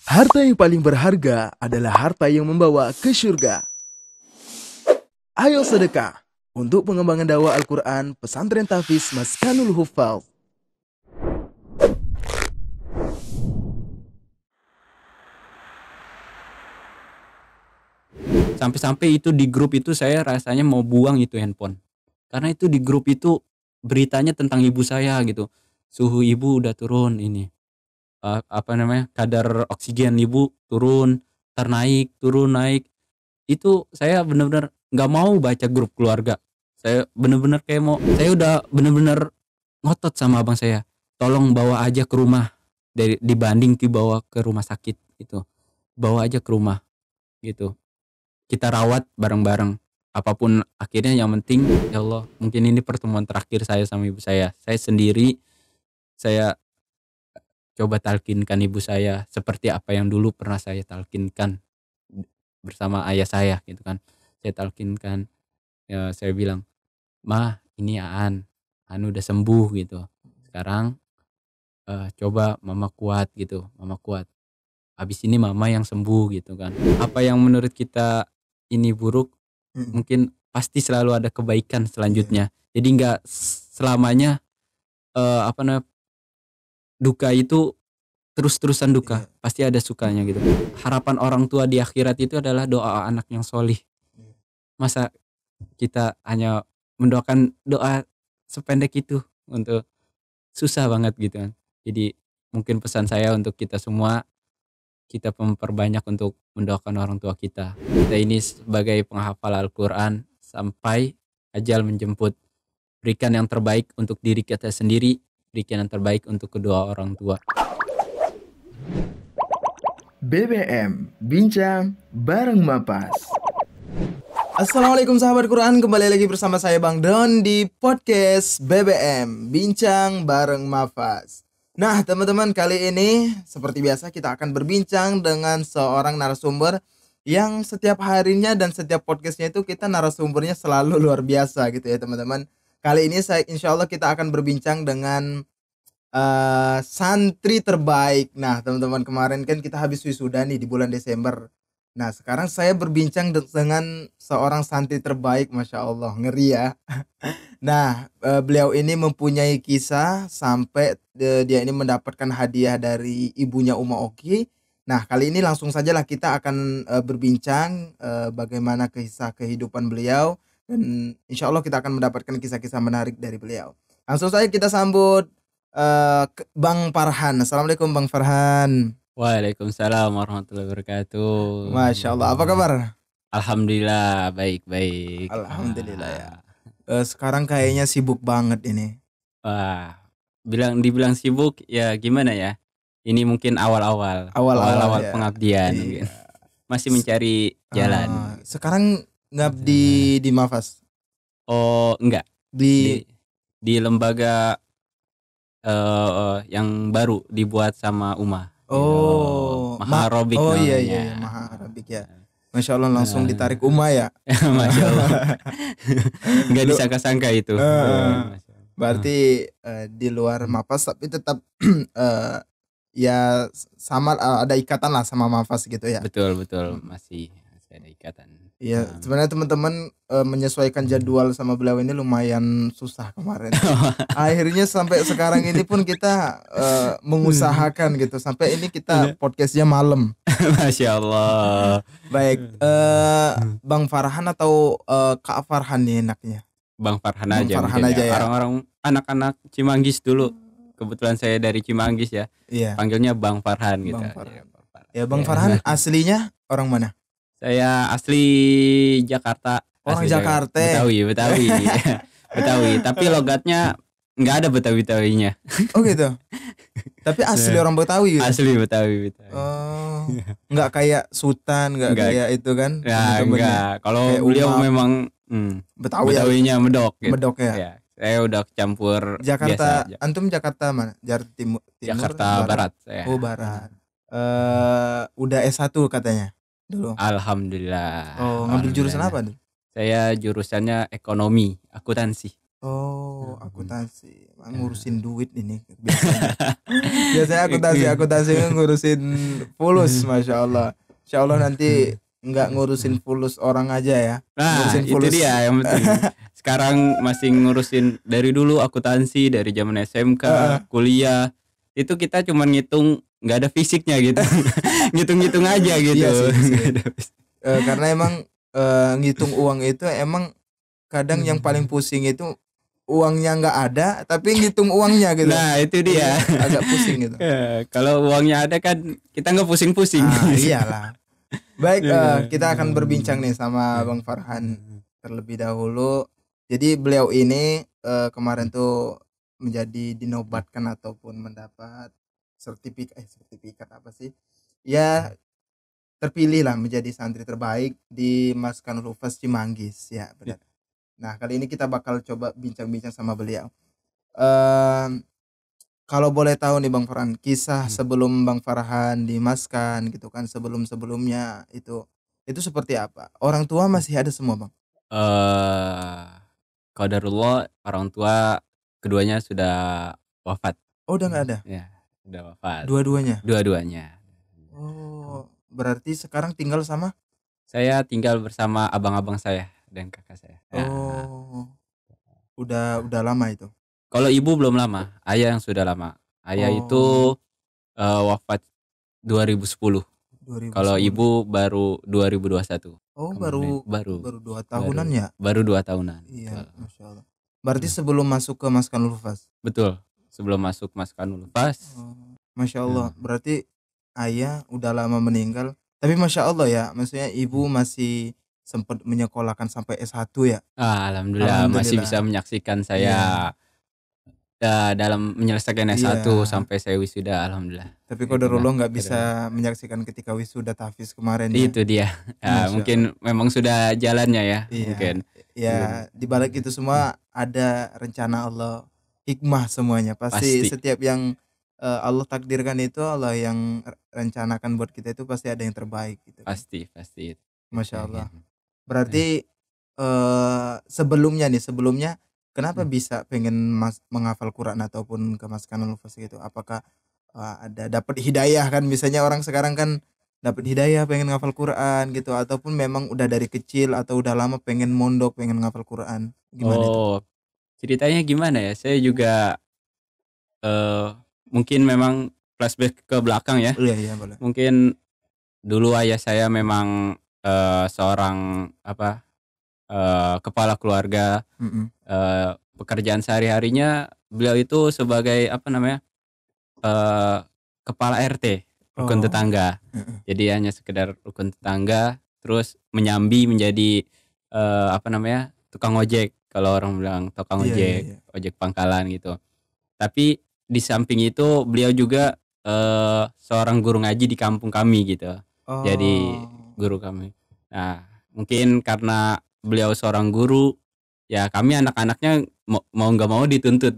Harta yang paling berharga adalah harta yang membawa ke surga. Ayo sedekah untuk pengembangan dakwah Al-Quran Pesantren Tahfiz Maskanul Huffaz. Sampai-sampai itu di grup itu saya rasanya mau buang itu handphone. Karena itu di grup itu beritanya tentang ibu saya gitu. Suhu ibu udah turun ini. Kadar oksigen ibu turun, ternaik, turun, naik. Itu saya benar-benar nggak mau baca grup keluarga. Saya benar-benar kayak saya udah benar-benar ngotot sama abang saya. Tolong bawa aja ke rumah dibanding dibawa ke rumah sakit gitu. Bawa aja ke rumah gitu. Kita rawat bareng-bareng. Apapun akhirnya yang penting ya Allah, mungkin ini pertemuan terakhir saya sama ibu saya. Saya sendiri, saya coba talkinkan ibu saya seperti apa yang dulu pernah saya talkinkan bersama ayah saya gitu kan. Saya talkinkan, ya saya bilang, "Mah, ini Aan udah sembuh gitu. Sekarang coba mama kuat gitu, mama kuat. Habis ini mama yang sembuh gitu kan." Apa yang menurut kita ini buruk, mungkin pasti selalu ada kebaikan selanjutnya. Jadi nggak selamanya duka itu terus-terusan duka. Pasti ada sukanya gitu. Harapan orang tua di akhirat itu adalah doa anak yang solih. Masa kita hanya mendoakan doa sependek itu untuk susah banget gitu kan. Jadi mungkin pesan saya untuk kita semua, kita memperbanyak untuk mendoakan orang tua kita. Kita ini sebagai penghafal Al-Quran sampai ajal menjemput. Berikan yang terbaik untuk diri kita sendiri, berikan yang terbaik untuk kedua orang tua. BBM Bincang bareng Mapas. Assalamualaikum sahabat Quran, kembali lagi bersama saya Bang Don di podcast BBM Bincang bareng Mapas. Nah teman-teman, kali ini seperti biasa kita akan berbincang dengan seorang narasumber yang setiap harinya dan setiap podcastnya itu kita narasumbernya selalu luar biasa gitu ya teman-teman. Kali ini insya Allah kita akan berbincang dengan santri terbaik. Nah teman-teman, kemarin kan kita habis wisuda nih di bulan Desember. Nah sekarang saya berbincang dengan seorang santri terbaik, Masya Allah, ngeri ya. Nah beliau ini mempunyai kisah sampai dia ini mendapatkan hadiah dari ibunya Uma Oki. Nah kali ini langsung sajalah kita akan berbincang bagaimana kisah kehidupan beliau. Dan insya Allah kita akan mendapatkan kisah-kisah menarik dari beliau. Langsung saja kita sambut Bang Farhan. Assalamualaikum Bang Farhan. Waalaikumsalam warahmatullahi wabarakatuh. Masya Allah, apa kabar? Alhamdulillah, baik-baik. Alhamdulillah ya. Sekarang kayaknya sibuk banget ini. Wah, dibilang sibuk ya gimana ya? Ini mungkin awal-awal Ya. pengabdian Iya. mungkin. Masih mencari jalan. Sekarang ngabdi di Mafas. Oh, enggak. Di Di lembaga yang baru dibuat sama Uma. Oh, Maharobik oh namanya. iya, Maharobik ya. Masya Allah, langsung ditarik Uma ya. Masya Allah. Nggak disangka-sangka itu. Berarti di luar Mafas tapi tetap ya sama, ada ikatan lah sama Mafas gitu ya. Betul masih ada ikatan. Iya, sebenarnya teman-teman menyesuaikan jadwal sama beliau ini lumayan susah kemarin. Akhirnya sampai sekarang ini pun kita mengusahakan gitu. Sampai ini kita podcastnya malam. Masya Allah. Baik, Bang Farhan atau Kak Farhan nih enaknya? Bang Farhan Bang aja. Farhan aja ya. Orang-orang anak-anak Cimanggis dulu. Kebetulan saya dari Cimanggis ya. Iya. Panggilnya Bang Farhan gitu. Bang Farhan. Ya, Bang Farhan aslinya orang mana? Saya asli Jakarta. Orang Jakarta. Betawi. Betawi. Tapi logatnya nggak ada Betawi-Betawinya. Oh gitu. Tapi asli orang Betawi gitu. Asli Betawi. Oh, nggak kayak Sultan, nggak kayak itu kan? Ya, enggak. Kalau beliau memang Betawinya medok gitu. Medok ya. Ya. Saya udah campur Jakarta. biasa. Antum Jakarta mana? Timur, Jakarta Barat saya. Oh, Barat. Udah S1 katanya dulu. Alhamdulillah. Oh, ngambil jurusan apa? Saya jurusannya ekonomi, akuntansi. Oh, akuntansi. Ngurusin duit ini biasanya. Biasanya akuntansi ngurusin fulus, Masya Allah. Insya Allah nanti nggak ngurusin fulus orang aja ya. Nah, Ngurusin itu fulus. dia yang penting. Sekarang masih ngurusin dari dulu akuntansi, dari zaman SMK, kuliah. Itu kita cuman ngitung, nggak ada fisiknya gitu. Ngitung-ngitung aja gitu. Iya sih. Nggak ada fisik. Karena emang ngitung uang itu emang kadang yang paling pusing itu uangnya nggak ada tapi ngitung uangnya gitu. Nah, itu dia. Agak pusing gitu. Kalau uangnya ada kan kita nggak pusing-pusing. Iyalah. Baik, kita akan berbincang nih sama Bang Farhan terlebih dahulu. Jadi beliau ini kemarin tuh menjadi dinobatkan ataupun mendapat sertifikat apa sih? Ya, terpilih lah menjadi santri terbaik di Maskanul Hufaz Cimanggis ya, benar. Nah, kali ini kita bakal coba bincang-bincang sama beliau. Kalau boleh tahu nih Bang Farhan, kisah sebelum Bang Farhan di Maskan gitu kan, sebelum-sebelumnya itu seperti apa? Orang tua masih ada semua, Bang? Qadarullah, orang tua keduanya sudah wafat. Oh, udah nggak ada? Ya, sudah wafat. Dua-duanya? Dua-duanya. Oh, berarti sekarang tinggal sama? Saya tinggal bersama abang-abang saya dan kakak saya. Oh, udah lama itu? Kalau ibu belum lama, ayah yang sudah lama. Ayah itu wafat 2010. Kalau ibu baru 2021. Oh, Kemudian baru 2 tahunan ya? Baru 2 tahunan. Iya, Masya Allah. Berarti sebelum masuk ke Maskanul Hufaz? Betul, sebelum masuk Maskanul Hufaz. Masya Allah, berarti ayah udah lama meninggal. Tapi Masya Allah ya, maksudnya ibu masih sempat menyekolahkan sampai S1 ya? Alhamdulillah masih bisa menyaksikan saya dalam menyelesaikan S1 sampai saya wisuda, alhamdulillah. Tapi qadarullah nggak bisa menyaksikan ketika wisuda tahfiz kemarin ya. Itu dia. Mungkin memang sudah jalannya ya. Mungkin. Ya, di balik itu semua ada rencana Allah, hikmah semuanya. Pasti setiap yang Allah takdirkan itu Allah yang rencanakan buat kita itu pasti ada yang terbaik gitu. Pasti. Masya Allah. Berarti sebelumnya kenapa bisa pengen menghafal Quran ataupun ke Maskanul Hufaz gitu? Apakah ada dapat hidayah kan, misalnya orang sekarang kan dapat hidayah pengen ngafal Quran gitu, ataupun memang udah dari kecil atau udah lama pengen mondok pengen ngafal Quran? Gimana itu? Ceritanya gimana ya? Saya juga mungkin memang flashback ke belakang ya. Iya, boleh. Mungkin dulu ayah saya memang seorang kepala keluarga. Pekerjaan sehari-harinya beliau itu sebagai kepala RT, rukun tetangga. Jadi hanya sekedar rukun tetangga, terus menyambi menjadi tukang ojek. Kalau orang bilang tukang ojek, ojek pangkalan gitu. Tapi di samping itu beliau juga seorang guru ngaji di kampung kami gitu. Jadi guru kami. Nah, mungkin karena beliau seorang guru, ya kami anak-anaknya mau nggak mau dituntut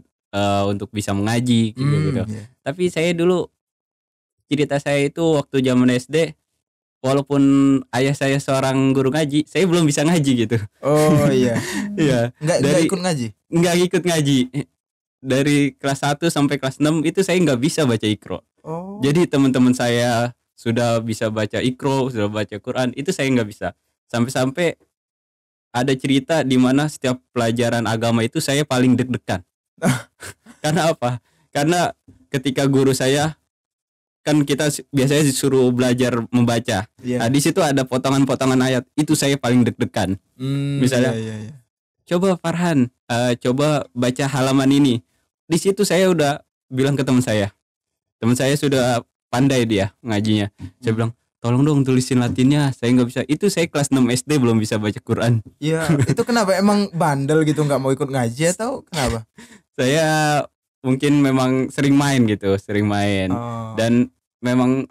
untuk bisa mengaji gitu. Tapi saya dulu, cerita saya itu waktu zaman SD, walaupun ayah saya seorang guru ngaji, saya belum bisa ngaji gitu. Oh iya. Iya. Nggak ikut ngaji? Nggak ikut ngaji. Dari kelas 1 sampai kelas 6 itu saya nggak bisa baca Iqra. Jadi teman-teman saya sudah bisa baca Iqra, sudah baca Quran, itu saya nggak bisa. Sampai-sampai ada cerita di mana setiap pelajaran agama itu saya paling deg-degan. Karena apa? Karena ketika guru saya, kan kita biasanya disuruh belajar membaca. Nah, di situ ada potongan-potongan ayat, itu saya paling deg-degan. Misalnya, coba Farhan, coba baca halaman ini. Di situ saya udah bilang ke teman saya sudah pandai dia ngajinya. Saya bilang, tolong dong tulisin Latinnya, saya nggak bisa. Itu saya kelas 6 SD belum bisa baca Quran. Iya, itu kenapa? Emang bandel gitu, nggak mau ikut ngaji atau kenapa? Saya mungkin memang sering main. Dan memang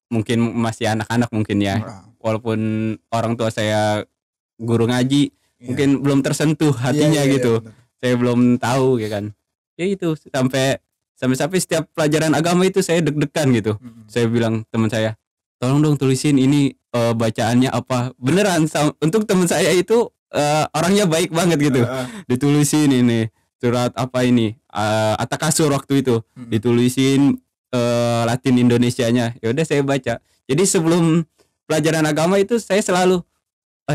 mungkin masih anak-anak mungkin ya. Walaupun orang tua saya guru ngaji, mungkin belum tersentuh hatinya gitu. Bener. Saya belum tahu ya kan. Ya itu sampai setiap pelajaran agama itu saya deg-degan gitu. Saya bilang teman saya, tolong dong tulisin ini bacaannya apa. Beneran untuk teman saya itu orangnya baik banget gitu. Ditulisin ini. surat apa ini, At-Takasur waktu itu Mm-mm. ditulisin Latin Indonesianya. Ya udah saya baca. Jadi sebelum pelajaran agama itu saya selalu,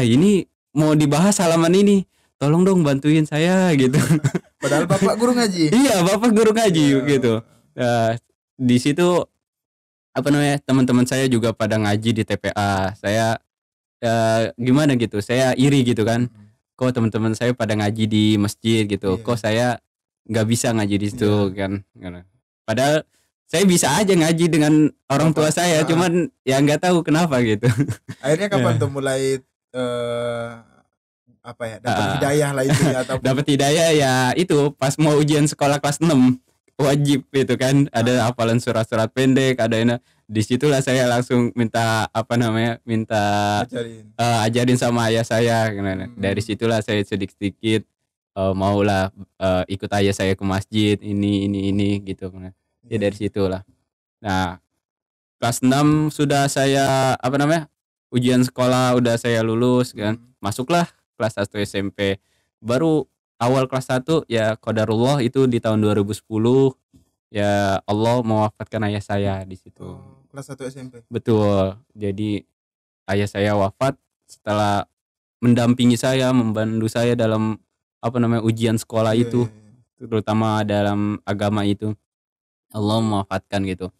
ini mau dibahas halaman ini, tolong dong bantuin saya gitu. Padahal bapak guru ngaji. Iya, bapak guru ngaji Iya. gitu. Nah, di situ apa namanya, teman-teman saya juga pada ngaji di TPA. Saya gimana gitu, saya iri gitu kan. Mm-mm. Kok teman-teman saya pada ngaji di masjid gitu, Iya. kok saya nggak bisa ngaji di situ Iya. kan. Padahal saya bisa aja ngaji dengan orang tua Bapak, saya, cuman ya nggak tahu kenapa gitu. akhirnya kapan Ya. tuh mulai apa ya, dapat Ah, hidayah lah itu ya, ataupun dapat hidayah ya itu pas mau ujian sekolah kelas 6 wajib itu kan, ada hafalan surat-surat pendek, ada ini. Disitulah saya langsung minta apa namanya, minta ngajarin. ajarin sama ayah saya. Dari Hmm. situlah saya sedikit-sedikit maulah ikut ayah saya ke masjid ini gitu. Ya Iya, dari situlah. Nah, kelas 6 sudah saya apa namanya, ujian sekolah udah saya lulus kan. Hmm. Masuklah kelas 1 SMP. Baru awal kelas 1 ya qadarullah itu di tahun 2010 ya Allah mewafatkan ayah saya di situ. Oh, kelas 1 SMP. Betul. Jadi ayah saya wafat setelah mendampingi saya, membantu saya dalam apa namanya, ujian sekolah Iya, itu, iya, iya. terutama dalam agama itu. Allah mewafatkan gitu.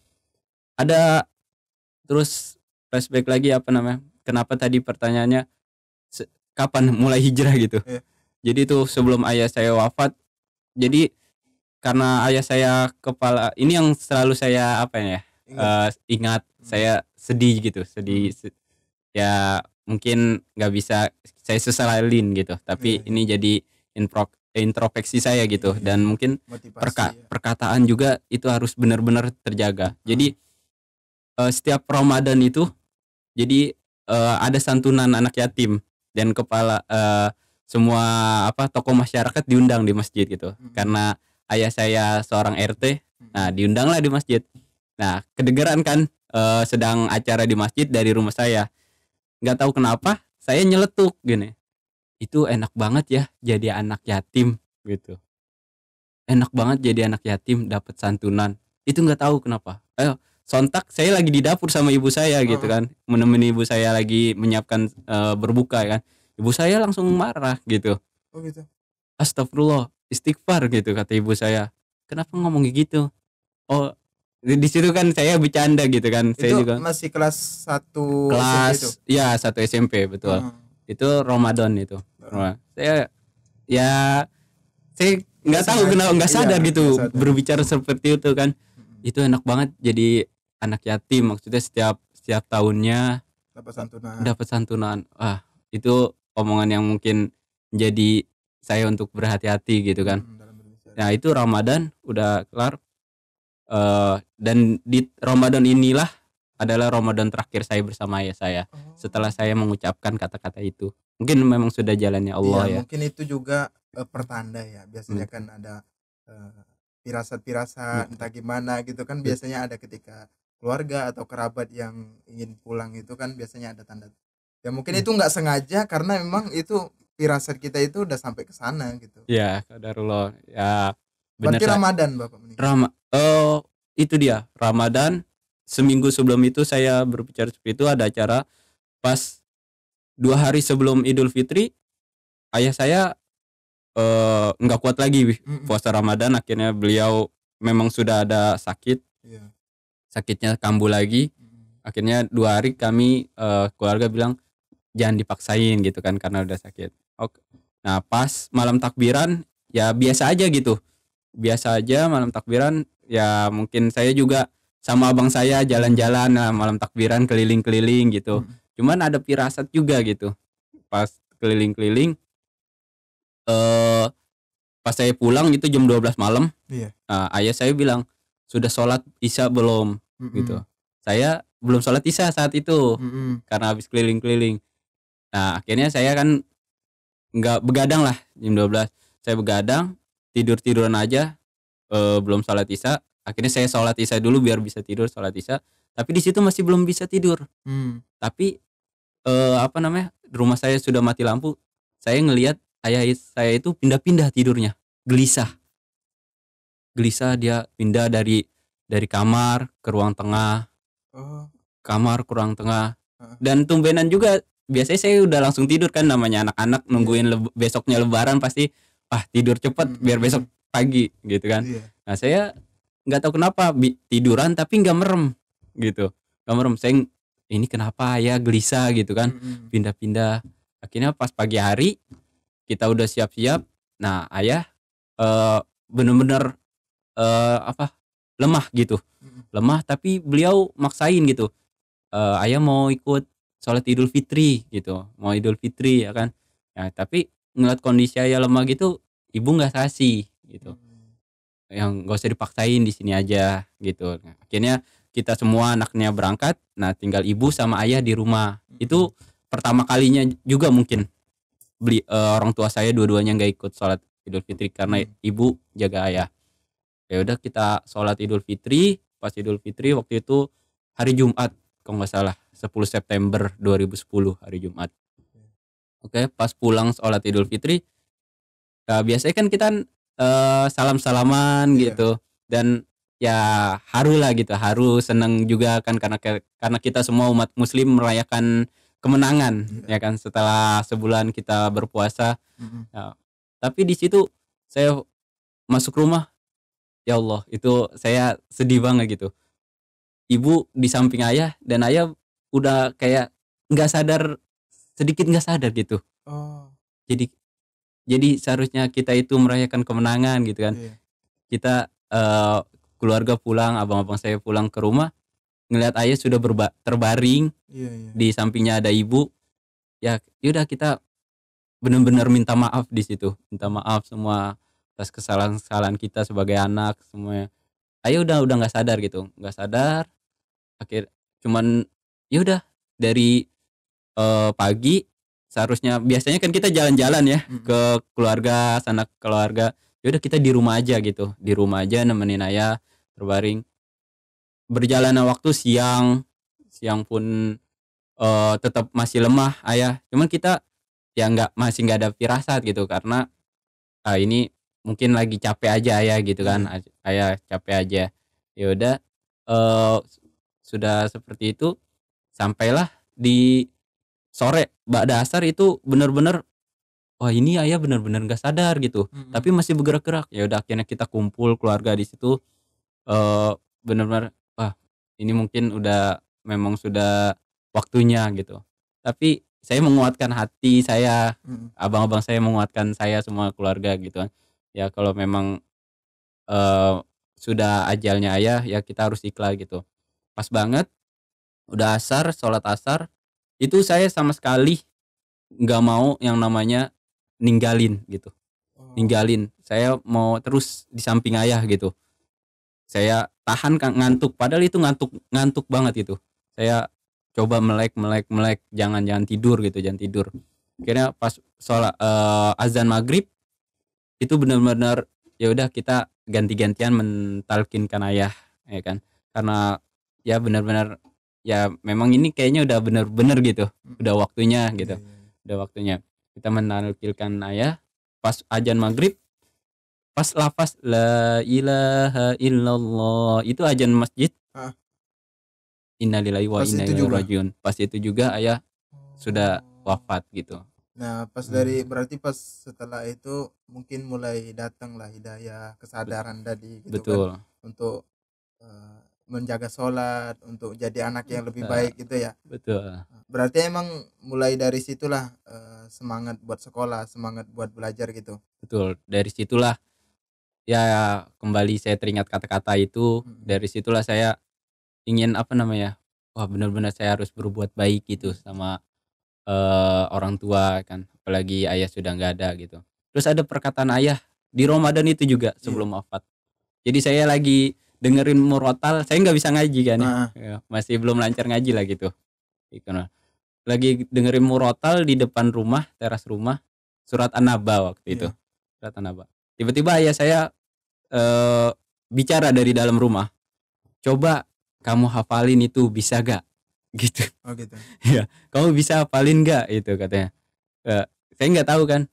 Ada terus flashback lagi apa namanya? Kenapa tadi pertanyaannya kapan mulai hijrah gitu. Iya. Jadi itu sebelum ayah saya wafat. Jadi karena ayah saya kepala ini yang selalu saya apa ya? Ingat, saya sedih gitu, sedih. Ya mungkin nggak bisa saya sesalin gitu, tapi Iya, iya. ini jadi introspeksi saya gitu. Iya, Dan iya. mungkin Motivasi ya. perkataan juga itu harus benar-benar terjaga. Jadi setiap Ramadan itu jadi ada santunan anak yatim, dan kepala semua apa tokoh masyarakat diundang di masjid gitu. Karena ayah saya seorang RT, nah diundanglah di masjid. Nah, kedengeran kan sedang acara di masjid dari rumah saya. Nggak tahu kenapa saya nyeletuk gini. Itu enak banget ya jadi anak yatim gitu. Enak banget jadi anak yatim dapat santunan. Itu nggak tahu kenapa. Sontak saya lagi di dapur sama ibu saya gitu kan, menemani ibu saya lagi menyiapkan berbuka kan. Ibu saya langsung marah gitu. Oh gitu. Astagfirullah, istighfar gitu kata ibu saya. Kenapa ngomong gitu? Oh, di situ kan saya bercanda gitu kan. Saya Itu juga masih kelas 1 SMP itu. kelas ya 1 SMP betul. Itu Ramadan itu. Saya ya saya nggak tahu kenapa nggak sadar Iya, gitu nggak sadar. berbicara seperti itu kan. Itu enak banget jadi anak yatim, maksudnya setiap tahunnya Dapat santunan. dapat santunan. Itu omongan yang mungkin menjadi saya untuk berhati-hati gitu kan. Dalam berbicara. Nah, itu Ramadan udah kelar. Dan di Ramadan inilah adalah Ramadan terakhir saya bersama ayah saya. Setelah saya mengucapkan kata-kata itu, mungkin memang sudah jalannya Allah Iya, ya. mungkin itu juga pertanda ya. Biasanya kan ada pirasat-pirasat entah gimana gitu kan, biasanya ada ketika keluarga atau kerabat yang ingin pulang itu kan biasanya ada tanda. Ya mungkin itu nggak sengaja karena memang itu firasat kita itu udah sampai ke sana gitu. Ya, qadarullah. Ya, benar. Berarti Ramadan Bapak menikah. Itu dia Ramadan. Seminggu sebelum itu saya berbicara seperti itu, ada acara pas 2 hari sebelum Idul Fitri. Ayah saya nggak kuat lagi puasa Ramadan. Akhirnya beliau memang sudah ada sakit. Iya. Sakitnya kambuh lagi. Akhirnya 2 hari kami keluarga bilang jangan dipaksain gitu kan karena udah sakit. Oke. Nah, pas malam takbiran ya biasa aja gitu. Biasa aja malam takbiran, ya mungkin saya juga sama abang saya jalan-jalan malam takbiran, keliling-keliling gitu. Cuman ada firasat juga gitu. Pas keliling-keliling pas saya pulang itu jam 12 malam. Iya. Ayah saya bilang, "Sudah sholat Isya belum?" gitu. Saya belum sholat Isya saat itu karena habis keliling-keliling. Nah, akhirnya saya kan nggak begadang lah jam 12. Saya begadang, tidur-tiduran aja, belum sholat Isya. Akhirnya saya sholat Isya dulu biar bisa tidur sholat Isya. Tapi di situ masih belum bisa tidur. Tapi apa namanya, rumah saya sudah mati lampu. Saya ngelihat ayah saya itu pindah-pindah tidurnya. gelisah dia pindah dari kamar ke ruang tengah, Oh. kamar ke ruang tengah. Heeh. Dan tumbenan juga biasanya saya udah langsung tidur kan, namanya anak-anak Iya. nungguin besoknya lebaran pasti tidur cepet biar besok pagi gitu kan. Iya. Nah saya nggak tahu kenapa tiduran tapi nggak merem gitu, nggak merem. Saya ini kenapa ya, gelisah gitu kan, pindah-pindah. Akhirnya pas pagi hari kita udah siap-siap, nah ayah bener-bener lemah gitu, lemah tapi beliau maksain gitu. Ayah mau ikut sholat Idul Fitri gitu, mau Idul Fitri ya kan. Nah tapi ngeliat kondisi ayah lemah gitu, ibu nggak kasih gitu, yang nggak usah dipaksain, di sini aja gitu. Nah, akhirnya kita semua anaknya berangkat, nah tinggal ibu sama ayah di rumah. Itu pertama kalinya juga mungkin orang tua saya dua-duanya nggak ikut sholat Idul Fitri karena ibu jaga ayah. Ya udah kita sholat Idul Fitri. Pas Idul Fitri waktu itu hari Jumat kalau nggak salah, 10 September 2010 hari Jumat. Oke, pas pulang sholat Idul Fitri, biasanya kan kita salam-salaman gitu, dan ya haru lah gitu, haru, seneng juga kan karena kita semua umat muslim merayakan kemenangan ya kan setelah sebulan kita berpuasa. Nah, tapi di situ saya masuk rumah, ya Allah itu saya sedih banget gitu. Ibu di samping ayah dan ayah udah kayak nggak sadar, sedikit nggak sadar gitu. Oh. Jadi seharusnya kita itu merayakan kemenangan gitu kan. Iya. Kita keluarga pulang, abang-abang saya pulang ke rumah, ngelihat ayah sudah terbaring. Iya. Di sampingnya ada ibu. Ya udah kita benar-benar minta maaf di situ, minta maaf semua atas kesalahan-kesalahan kita sebagai anak semuanya. Ayah udah nggak sadar gitu, nggak sadar. Cuman ya udah dari pagi seharusnya biasanya kan kita jalan-jalan ya ke keluarga, sanak keluarga. Ya udah kita di rumah aja gitu, di rumah aja nemenin ayah terbaring. Berjalannya waktu siang pun tetap masih lemah ayah. Cuman kita ya masih nggak ada firasat gitu karena ini mungkin lagi capek aja ayah gitu kan. Ayah capek aja. Ya udah sudah seperti itu, sampailah di sore ba'da asar itu benar-benar wah ini ayah benar-benar nggak sadar gitu, tapi masih bergerak-gerak. Ya udah akhirnya kita kumpul keluarga di situ, benar-benar wah ini mungkin memang sudah waktunya gitu. Tapi saya menguatkan hati saya, abang-abang saya menguatkan saya, semua keluarga gitu kan. Ya kalau memang sudah ajalnya ayah ya kita harus ikhlas gitu. Pas banget udah asar, sholat asar, itu saya sama sekali nggak mau yang namanya ninggalin gitu. Ninggalin, saya mau terus di samping ayah gitu. Saya tahan ngantuk, padahal itu ngantuk banget gitu. Saya coba melek, jangan tidur gitu, jangan tidur. Akhirnya pas sholat azan maghrib itu benar-benar ya udah kita ganti-gantian mentalkinkan ayah ya kan, karena ya benar-benar ya memang ini kayaknya udah benar-benar gitu, udah waktunya gitu. Udah waktunya kita mentalkinkan ayah. Pas azan maghrib, pas lafaz la ilaha illallah itu azan masjid, innalillahi wa inna ilaihi rajiun, pas itu juga ayah sudah wafat gitu. Nah pas berarti pas setelah itu mungkin mulai datang lah hidayah, kesadaran tadi gitu. Betul. Kan untuk menjaga sholat, untuk jadi anak yang lebih baik gitu ya. Betul. Berarti emang mulai dari situlah semangat buat sekolah, semangat buat belajar gitu. Betul, dari situlah ya kembali saya teringat kata-kata itu. Dari situlah saya ingin wah benar-benar saya harus berbuat baik gitu sama orang tua kan, apalagi ayah sudah nggak ada gitu. Terus ada perkataan ayah di Ramadan itu juga sebelum wafat. Jadi saya lagi dengerin murotal, saya nggak bisa ngaji kan ya, masih belum lancar ngaji lah gitu. Lagi dengerin murotal di depan rumah, teras rumah, surat An-Naba waktu itu. Surat An-Naba. Tiba-tiba ayah saya bicara dari dalam rumah, coba kamu hafalin itu, bisa gak? Gitu. Oh gitu. Ya, kamu bisa hafalin gak itu katanya. Saya nggak tahu kan.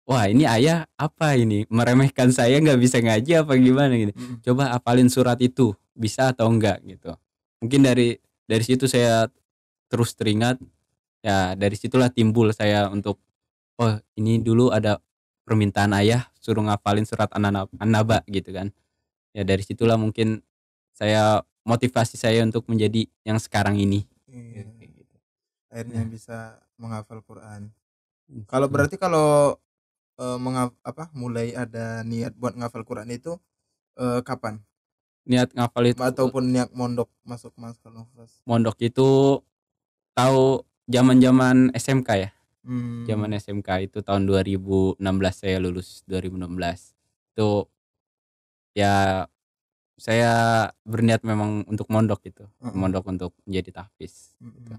wah ini ayah apa ini meremehkan saya nggak bisa ngaji apa gimana gitu. Mm. Coba hafalin surat itu bisa atau enggak gitu. Mungkin dari situ saya terus teringat, ya dari situlah timbul saya untuk, oh ini dulu ada permintaan ayah suruh ngafalin surat An-Naba gitu kan. Ya dari situlah mungkin saya motivasi saya untuk menjadi yang sekarang ini. Iya. Ya, kayak gitu. Akhirnya Nah, bisa menghafal Quran. Kalau gitu. berarti kalau mulai ada niat buat ngafal Quran itu kapan? Niat ngafal itu Ataupun niat mondok masuk Maskal Nufas? mondok itu tahu zaman-zaman SMK ya. Zaman Hmm. SMK itu tahun 2016 saya lulus 2016. Itu ya saya berniat memang untuk mondok gitu. Heeh. Mondok untuk menjadi tahfiz gitu.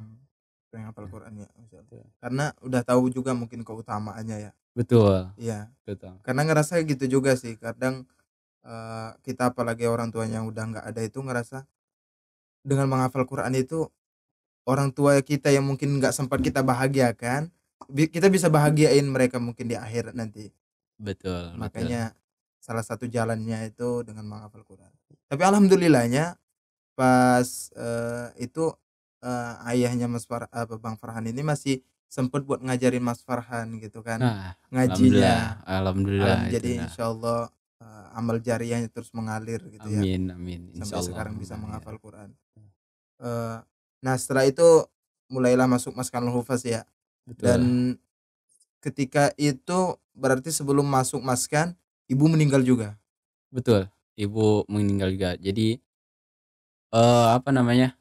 Pengen hafal Quran ya, Masya Allah. Betul. Karena udah tahu juga mungkin keutamaannya ya. Betul. Iya. Betul. Karena ngerasa gitu juga sih. Kadang kita apalagi orang tuanya yang udah nggak ada itu ngerasa dengan menghafal Quran itu orang tua kita yang mungkin nggak sempat kita bahagiakan, kita bisa bahagiain mereka mungkin di akhirat nanti. Betul, betul. Makanya salah satu jalannya itu dengan menghafal Quran. Tapi alhamdulillahnya pas itu ayahnya Bang Farhan ini masih sempet buat ngajarin Mas Farhan gitu kan Nah, alhamdulillah, ngajinya. alhamdulillah itu Jadi nah. insyaallah amal jariahnya terus mengalir gitu ya Amin, amin. sampai Insyaallah sekarang bisa amin ya. menghafal Quran. Eee, nah setelah itu mulailah masuk Maskanul Hufaz ya. Betul, Dan ketika itu berarti sebelum masuk Maskan ibu meninggal juga? betul. Ibu meninggal juga. Jadi apa namanya?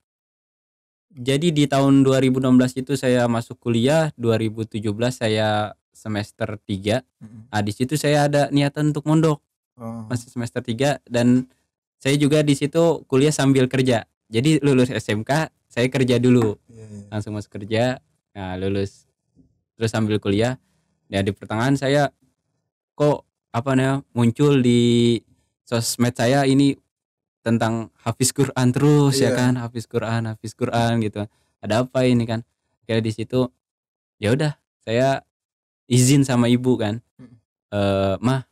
Jadi di tahun 2016 itu saya masuk kuliah, 2017 saya semester 3. Mhm. Di situ saya ada niatan untuk mondok, Oh, masih semester 3 dan saya juga di situ kuliah sambil kerja. Jadi lulus SMK, saya kerja dulu, iya iya. langsung masuk kerja, nah lulus terus sambil kuliah. Ya di pertengahan saya kok apa namanya muncul di sosmed saya ini tentang hafiz Quran terus ya Iya. kan, hafiz Quran gitu. Ada apa ini kan? Kayak di situ ya udah saya izin sama ibu kan, Mhm. "Mah,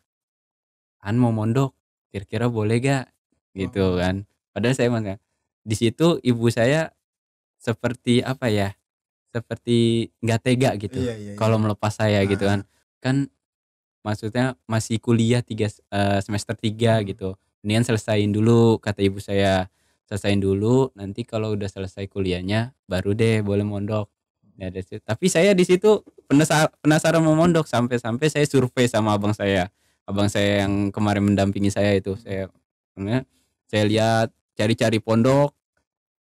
An mau mondok, kira-kira boleh gak?" Gitu Oh, kan. Padahal saya mah di situ ibu saya seperti apa ya, seperti nggak tega gitu iya iya iya. kalau melepas saya gitu Heeh. kan. Kan maksudnya masih kuliah semester 3 Mhm. gitu. Mendingan selesain dulu kata ibu saya. Selesain dulu nanti kalau udah selesai kuliahnya baru deh boleh mondok. Ya dari situ. Tapi saya di situ penasaran mau mondok sampai-sampai saya survei sama abang saya. Abang saya yang kemarin mendampingi saya itu. Mhm. Saya lihat cari-cari pondok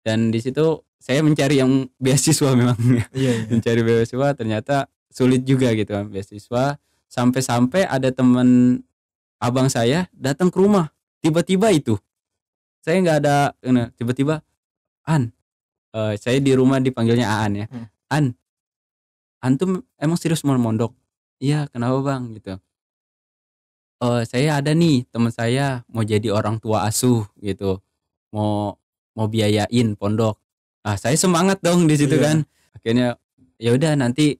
dan di situ saya mencari yang beasiswa memang Iya iya. mencari beasiswa ternyata sulit juga gitu kan beasiswa sampai-sampai ada teman abang saya datang ke rumah tiba-tiba itu saya nggak ada tiba-tiba An saya di rumah dipanggilnya Aan ya Mhm. An antum emang serius mau mondok iya kenapa bang gitu saya ada nih teman saya mau jadi orang tua asuh gitu mau mau biayain pondok. Saya semangat dong di situ Iya. kan. Akhirnya ya udah nanti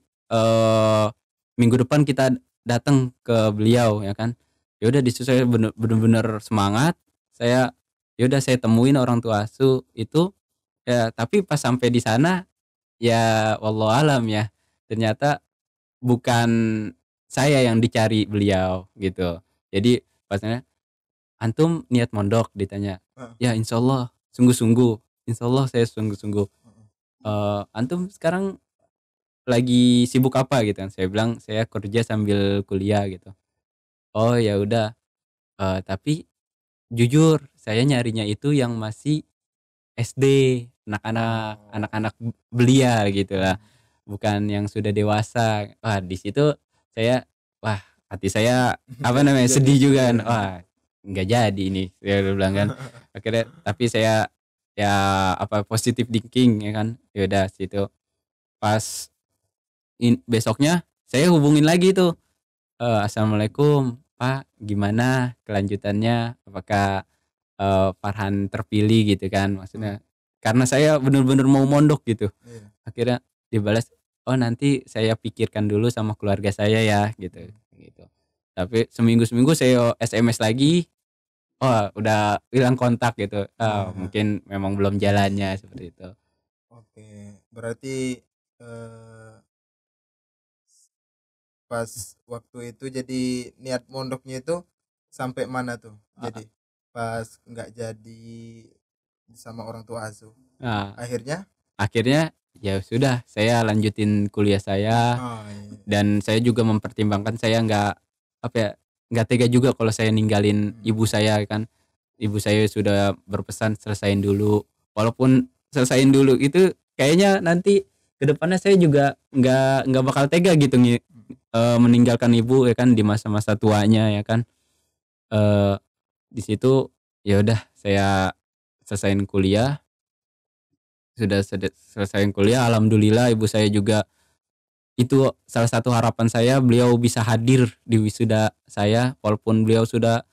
minggu depan kita datang ke beliau ya kan. Ya udah di situ saya bener-bener semangat. Saya ya udah saya temuin orang tua asuh itu ya tapi pas sampai di sana ya wallahu alam ya. Ternyata bukan saya yang dicari beliau gitu. Jadi pasnya antum niat mondok ditanya Heeh. ya insyaallah sungguh-sungguh insyaallah saya sungguh-sungguh Heeh. antum sekarang lagi sibuk apa gitu kan saya bilang saya kerja sambil kuliah gitu oh ya udah tapi jujur saya nyarinya itu yang masih SD Oh. anak-anak belia gitu lah Mhm. bukan yang sudah dewasa wah di situ saya wah hati saya apa Nggak namanya jadi sedih juga iya. kan wah nggak jadi ini saya bilang kan akhirnya tapi saya ya apa positive thinking ya kan ya udah situ pas besoknya saya hubungin lagi tuh assalamualaikum Pak gimana kelanjutannya apakah Farhan terpilih gitu kan Mhm. maksudnya karena saya bener-bener mau mondok gitu Iya. akhirnya dibalas oh nanti saya pikirkan dulu sama keluarga saya ya gitu gitu. Tapi seminggu saya SMS lagi, oh udah hilang kontak gitu. Nah, Mungkin memang belum jalannya seperti itu. oke. Berarti pas waktu itu jadi niat mondoknya itu sampai mana tuh? Ah, Jadi pas nggak jadi sama orang tua asuh. Nah, Akhirnya? akhirnya ya sudah saya lanjutin kuliah saya, Oh iya. dan saya juga mempertimbangkan saya nggak apa ya, nggak tega juga kalau saya ninggalin Mm, ibu saya kan. Ibu saya sudah berpesan selesain dulu. Walaupun selesain dulu itu kayaknya nanti kedepannya saya juga nggak bakal tega gitu meninggalkan ibu ya kan di masa-masa tuanya ya kan. Eh, di situ ya udah saya selesain kuliah. Sudah selesain kuliah, alhamdulillah ibu saya juga, itu salah satu harapan saya, beliau bisa hadir di wisuda saya walaupun beliau sudah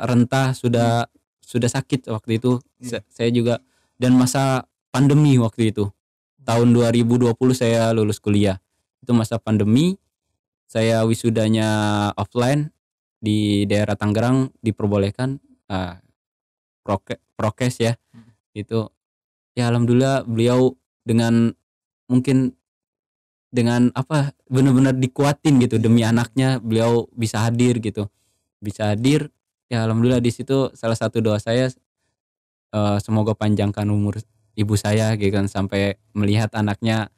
rentah, mm, sudah sakit waktu itu. iya. Saya juga, dan masa pandemi waktu itu. Tahun 2020 saya lulus kuliah. Itu masa pandemi, saya wisudanya offline di daerah Tangerang diperbolehkan, prokes ya. Mm, Itu ya alhamdulillah beliau dengan, mungkin dengan apa, benar-benar dikuatin gitu iya, demi iya. anaknya, beliau bisa hadir gitu. Bisa hadir, ya alhamdulillah di situ salah satu doa saya, semoga panjangkan umur ibu saya gitu kan, sampai melihat anaknya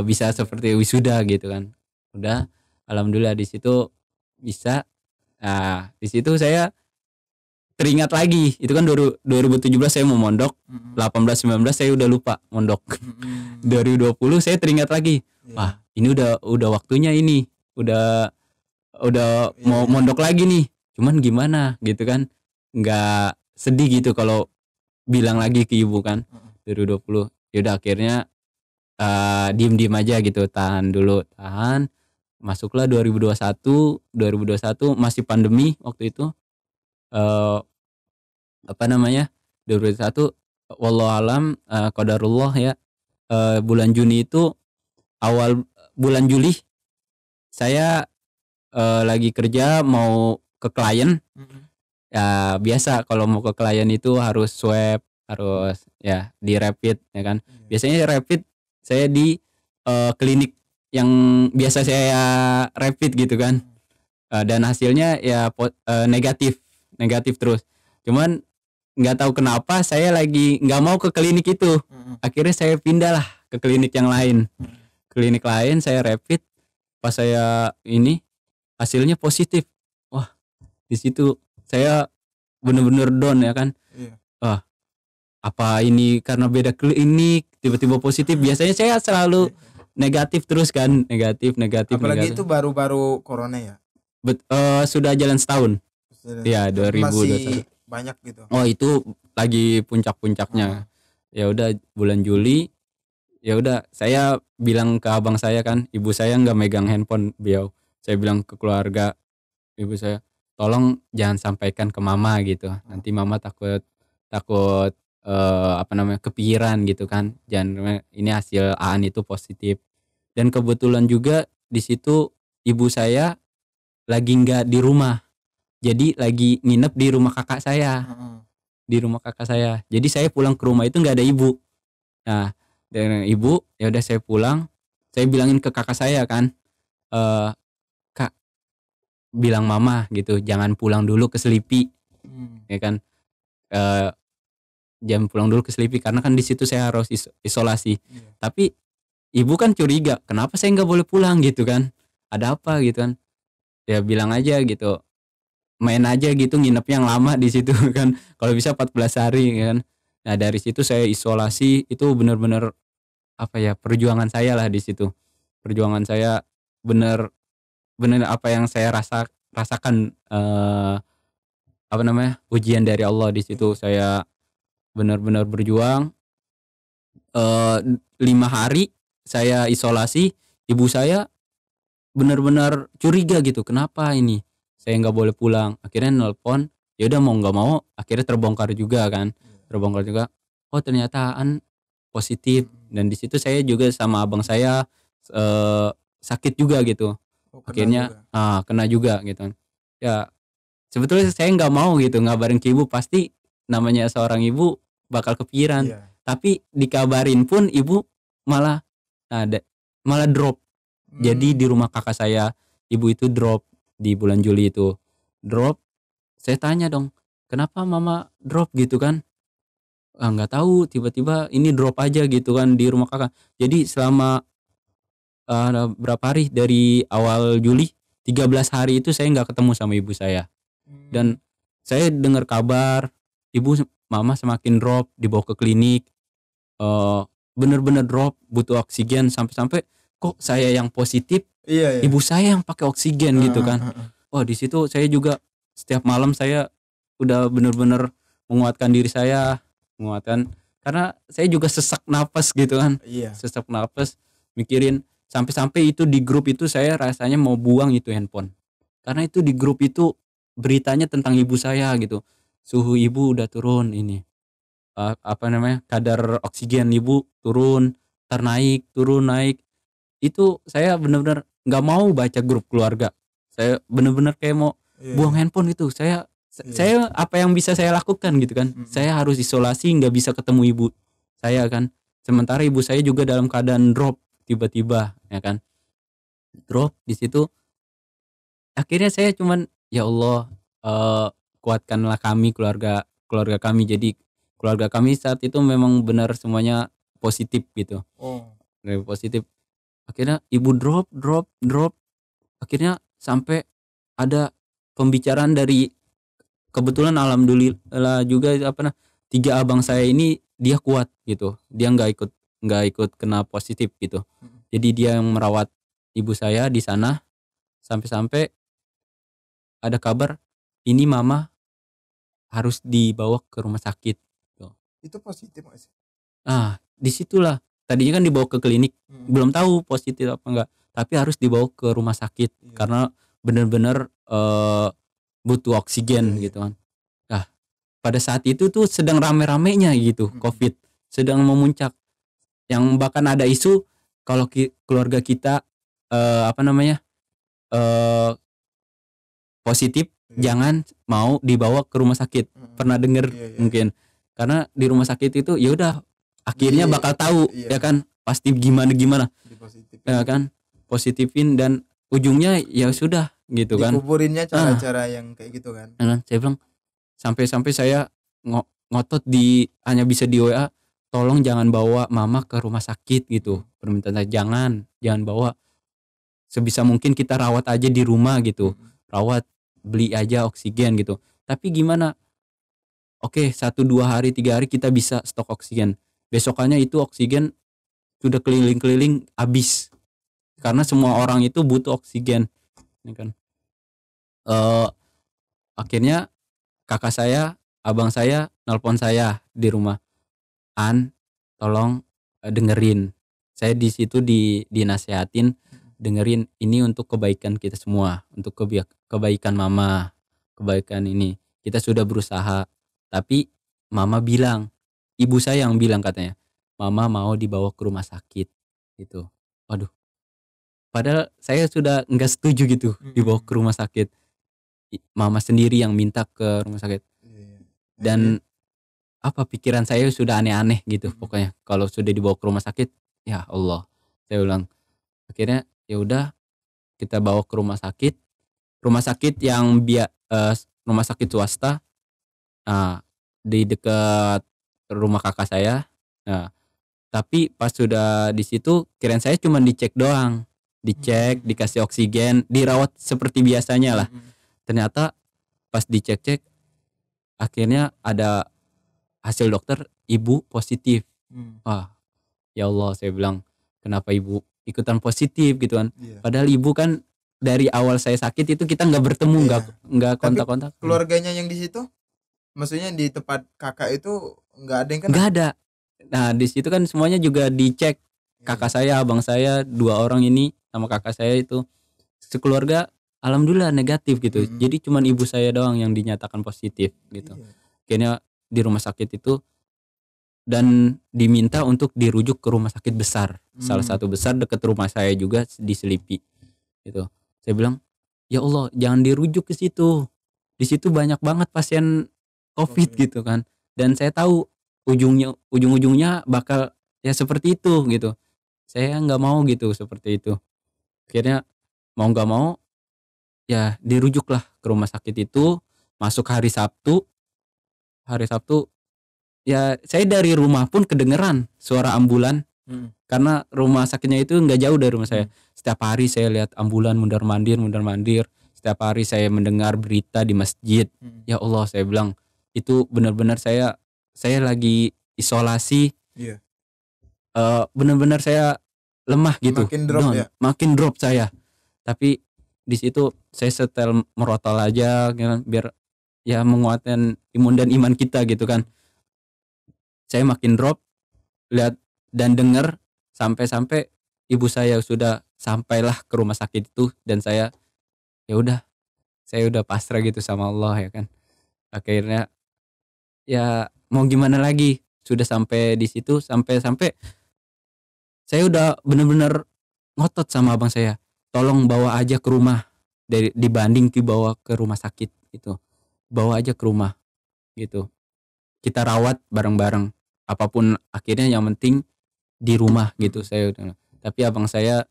bisa Sudah. seperti wisuda gitu kan. Udah, alhamdulillah di situ bisa. Nah, di situ saya teringat lagi, itu kan 2017 saya mau mondok, Mm, 18 19 saya udah lupa mondok. mm, mm, 2020 saya teringat lagi, iya, wah ini udah waktunya ini, udah iya, mau iya. mondok lagi nih. Cuman gimana gitu kan, nggak sedih gitu kalau bilang lagi ke ibu kan. Mm, 2020 yaudah akhirnya diem aja gitu, tahan dulu, tahan. Masuklah 2021 masih pandemi waktu itu. eh, apa namanya, 2021 wallahu alam, qadarullah ya. Bulan Juni itu, awal bulan Juli saya lagi kerja mau ke klien. mm, Ya biasa kalau mau ke klien itu harus swab, harus ya di rapid ya kan. iya. Biasanya rapid saya di klinik yang biasa saya rapid gitu kan. Mm, Dan hasilnya ya negatif, negatif terus. Cuman nggak tahu kenapa saya lagi nggak mau ke klinik itu. mm, Akhirnya saya pindah lah ke klinik yang lain. mm, Klinik lain saya rapid, pas saya ini hasilnya positif. Wah, di situ saya bener-bener down ya kan. iya. Wah, apa ini karena beda klinik tiba-tiba positif? Biasanya saya selalu Iya. negatif terus kan, negatif negatif Apalagi negatif. itu baru-baru corona ya. Sudah jalan setahun ya, Tapi masih 2021. banyak gitu. Oh itu lagi Heeh. puncak-puncaknya. Ya udah bulan Juli, ya udah saya bilang ke abang saya kan, ibu saya nggak megang handphone beliau. Saya bilang ke keluarga ibu saya, tolong jangan sampaikan ke mama gitu, Heeh. nanti mama takut takut apa namanya, kepikiran gitu kan. Jangan, ini hasil Aan itu positif. Dan kebetulan juga di situ ibu saya lagi nggak di rumah, jadi lagi nginep di rumah kakak saya, Heeh. di rumah kakak saya. Jadi saya pulang ke rumah itu nggak ada ibu. Nah, dengan ibu ya udah saya pulang, saya bilangin ke kakak saya kan, eh kak, bilang mama gitu jangan pulang dulu ke Selipi Hmm. ya kan. eh Jangan pulang dulu ke Selipi karena kan di situ saya harus isolasi. Iya. Tapi ibu kan curiga kenapa saya nggak boleh pulang gitu kan, ada apa gitu kan. Ya bilang aja gitu, main aja gitu, nginep yang lama di situ kan, kalau bisa 14 hari kan. Nah dari situ saya isolasi, itu benar-benar apa ya, perjuangan saya lah di situ. Perjuangan saya, bener bener apa yang saya rasakan, apa namanya, ujian dari Allah di situ. Iya. Saya benar-benar berjuang. 5 hari saya isolasi, ibu saya benar-benar curiga gitu, kenapa ini saya nggak boleh pulang. Akhirnya nelpon, ya udah mau nggak mau akhirnya terbongkar juga kan, Iya. terbongkar juga. Oh ternyata positif. Mm-mm. Dan di situ saya juga sama abang saya sakit juga gitu. Oh, kena Akhirnya juga. kena juga gitu kan. Ya sebetulnya saya nggak mau gitu ngabarin ke ibu, pasti namanya seorang ibu bakal kepikiran. Iya. Tapi dikabarin pun ibu malah ada malah drop. Jadi di Hmm. rumah kakak saya, ibu itu drop di bulan Juli itu. Drop, saya tanya dong, "Kenapa mama drop?" gitu kan. Ah, nggak tahu, tiba-tiba ini drop aja gitu kan di rumah kakak. Jadi selama berapa hari dari awal Juli, 13 hari itu saya nggak ketemu sama ibu saya. Hmm. Dan saya dengar kabar mama semakin drop, dibawa ke klinik, eee, bener-bener drop, butuh oksigen, sampai-sampai kok saya yang positif, Iya ya. ibu saya yang pakai oksigen gitu Heeh, kan. heeh. Wah, di situ saya juga setiap malam saya udah bener-bener menguatkan diri saya, menguatkan, karena saya juga sesak napas gitu kan, Iya. sesak napas mikirin, sampai-sampai itu di grup itu saya rasanya mau buang itu handphone. Karena itu di grup itu beritanya tentang ibu saya gitu. Suhu ibu udah turun ini, apa namanya, kadar oksigen ibu turun, entar naik, turun, naik. Itu saya bener-bener nggak mau baca grup keluarga. Saya bener-bener kayak mau Iya buang iya. handphone itu. Iya. Saya apa yang bisa saya lakukan gitu kan. Mhm. Saya harus isolasi, nggak bisa ketemu ibu saya kan. Sementara ibu saya juga dalam keadaan drop tiba-tiba ya kan. Drop di situ, akhirnya saya cuman, ya Allah, eee, kuatkanlah kami, keluarga keluarga kami. Jadi keluarga kami saat itu memang benar semuanya positif gitu, Oh. positif. Akhirnya ibu drop drop drop, akhirnya sampai ada pembicaraan dari, kebetulan alhamdulillah juga apa 3 abang saya ini dia kuat gitu, dia nggak ikut kena positif gitu. Mhm. Jadi dia yang merawat ibu saya di sana, sampai-sampai ada kabar, ini mama harus dibawa ke rumah sakit gitu. Itu positif nggak sih? Nah, disitulah tadinya kan dibawa ke klinik, Mhm. belum tahu positif apa enggak, tapi harus dibawa ke rumah sakit Iya. karena bener-bener, butuh Iya oksigen iya. gitu kan. Nah, pada saat itu tuh sedang rame-ramenya gitu Mhm. Covid, sedang memuncak, yang bahkan ada isu kalau keluarga kita, apa namanya, eee, positif, Iya. jangan mau dibawa ke rumah sakit. Mhm. Pernah denger Iya iya iya. mungkin? Karena di rumah sakit itu ya udah akhirnya Di bakal tahu ya iya, kan, pasti gimana-gimana dipositifin ya gitu. kan, positifin dan ujungnya ya sudah gitu kan. Dikuburinnya Ah, cara-cara yang kayak gitu kan. ya kan, saya bilang sampai-sampai saya ngotot hanya bisa di WA, "Tolong jangan bawa mama ke rumah sakit," gitu. Mhm. Permintaan saya, "Jangan bawa, sebisa mungkin kita rawat aja di rumah," gitu. Mhm. Rawat, beli aja oksigen gitu. Tapi gimana, oke 1, 2 hari, 3 hari kita bisa stok oksigen. Besokannya itu oksigen sudah keliling-keliling habis. Karena semua Mmm. orang itu butuh oksigen, ya kan. Eee, Akhirnya kakak saya, abang saya nelpon saya di rumah, "An, tolong, dengerin." Saya di situ dinasehatin, Mhm. "Dengerin, ini untuk kebaikan kita semua, untuk kebaikan mama, kebaikan ini. Kita sudah berusaha, tapi mama bilang," ibu saya yang bilang katanya, "Mama mau dibawa ke rumah sakit," gitu. Waduh, padahal saya sudah nggak setuju gitu dibawa Mhm. ke rumah sakit. Mama sendiri yang minta ke rumah sakit, Iya iya. Akhirnya? dan apa, pikiran saya sudah aneh-aneh gitu Mhm. pokoknya kalau sudah dibawa ke rumah sakit, ya Allah, saya bilang. Akhirnya ya udah kita bawa ke rumah sakit yang rumah sakit swasta, nah, di dekat rumah kakak saya. Nah, tapi pas sudah di situ kirain saya cuma dicek doang, dicek, Mmm. dikasih oksigen, dirawat seperti biasanya lah. Mhm. Ternyata pas dicek-cek, akhirnya ada hasil dokter, ibu positif. Mmm. Wah, ya Allah, saya bilang, "Kenapa ibu ikutan positif?" Gitu kan. Iya. Padahal ibu kan dari awal saya sakit itu kita nggak bertemu, nggak Iya. nggak Tapi kontak-kontakan, keluarganya yang di situ, maksudnya di tempat Kakak itu nggak ada yang kena? nggak ada. Nah, di situ kan semuanya juga dicek, Iya kakak iya. saya, abang saya, 2 orang ini sama kakak saya itu, sekeluarga alhamdulillah negatif gitu. Mhm. Jadi cuman ibu saya doang yang dinyatakan positif gitu. Iya. Akhirnya di rumah sakit itu, dan diminta untuk dirujuk ke rumah sakit besar, salah Mmm. satu besar dekat rumah saya juga di Selipi gitu. Saya bilang, ya Allah jangan dirujuk ke situ, di situ banyak banget pasien COVID Covid. gitu kan, dan saya tahu ujung-ujungnya bakal ya seperti itu gitu. Saya nggak mau gitu seperti itu. Akhirnya mau nggak mau ya dirujuklah ke rumah sakit itu. Masuk hari Sabtu ya saya dari rumah pun kedengeran suara ambulan, karena rumah sakitnya itu nggak jauh dari rumah saya. Setiap hari saya lihat ambulan mundar-mandir. Setiap hari saya mendengar berita di masjid. Ya Allah, saya bilang itu benar-benar saya lagi isolasi. Iya. Benar-benar saya lemah gitu, Makin drop down, ya. makin drop saya. Tapi di situ saya setel merotol aja gitu kan, biar ya menguatkan imun dan iman kita gitu kan. Saya makin drop, lihat dan dengar sampai-sampai ibu saya sudah sampailah ke rumah sakit itu, dan ya udah saya udah pasrah gitu sama Allah ya kan. Akhirnya ya mau gimana lagi, sudah sampai di situ, sampai saya udah bener-bener ngotot sama abang saya, tolong bawa aja ke rumah, dibanding dibawa ke rumah sakit gitu, bawa aja ke rumah gitu, kita rawat bareng-bareng, apapun akhirnya yang penting di rumah gitu. Saya udah, tapi abang saya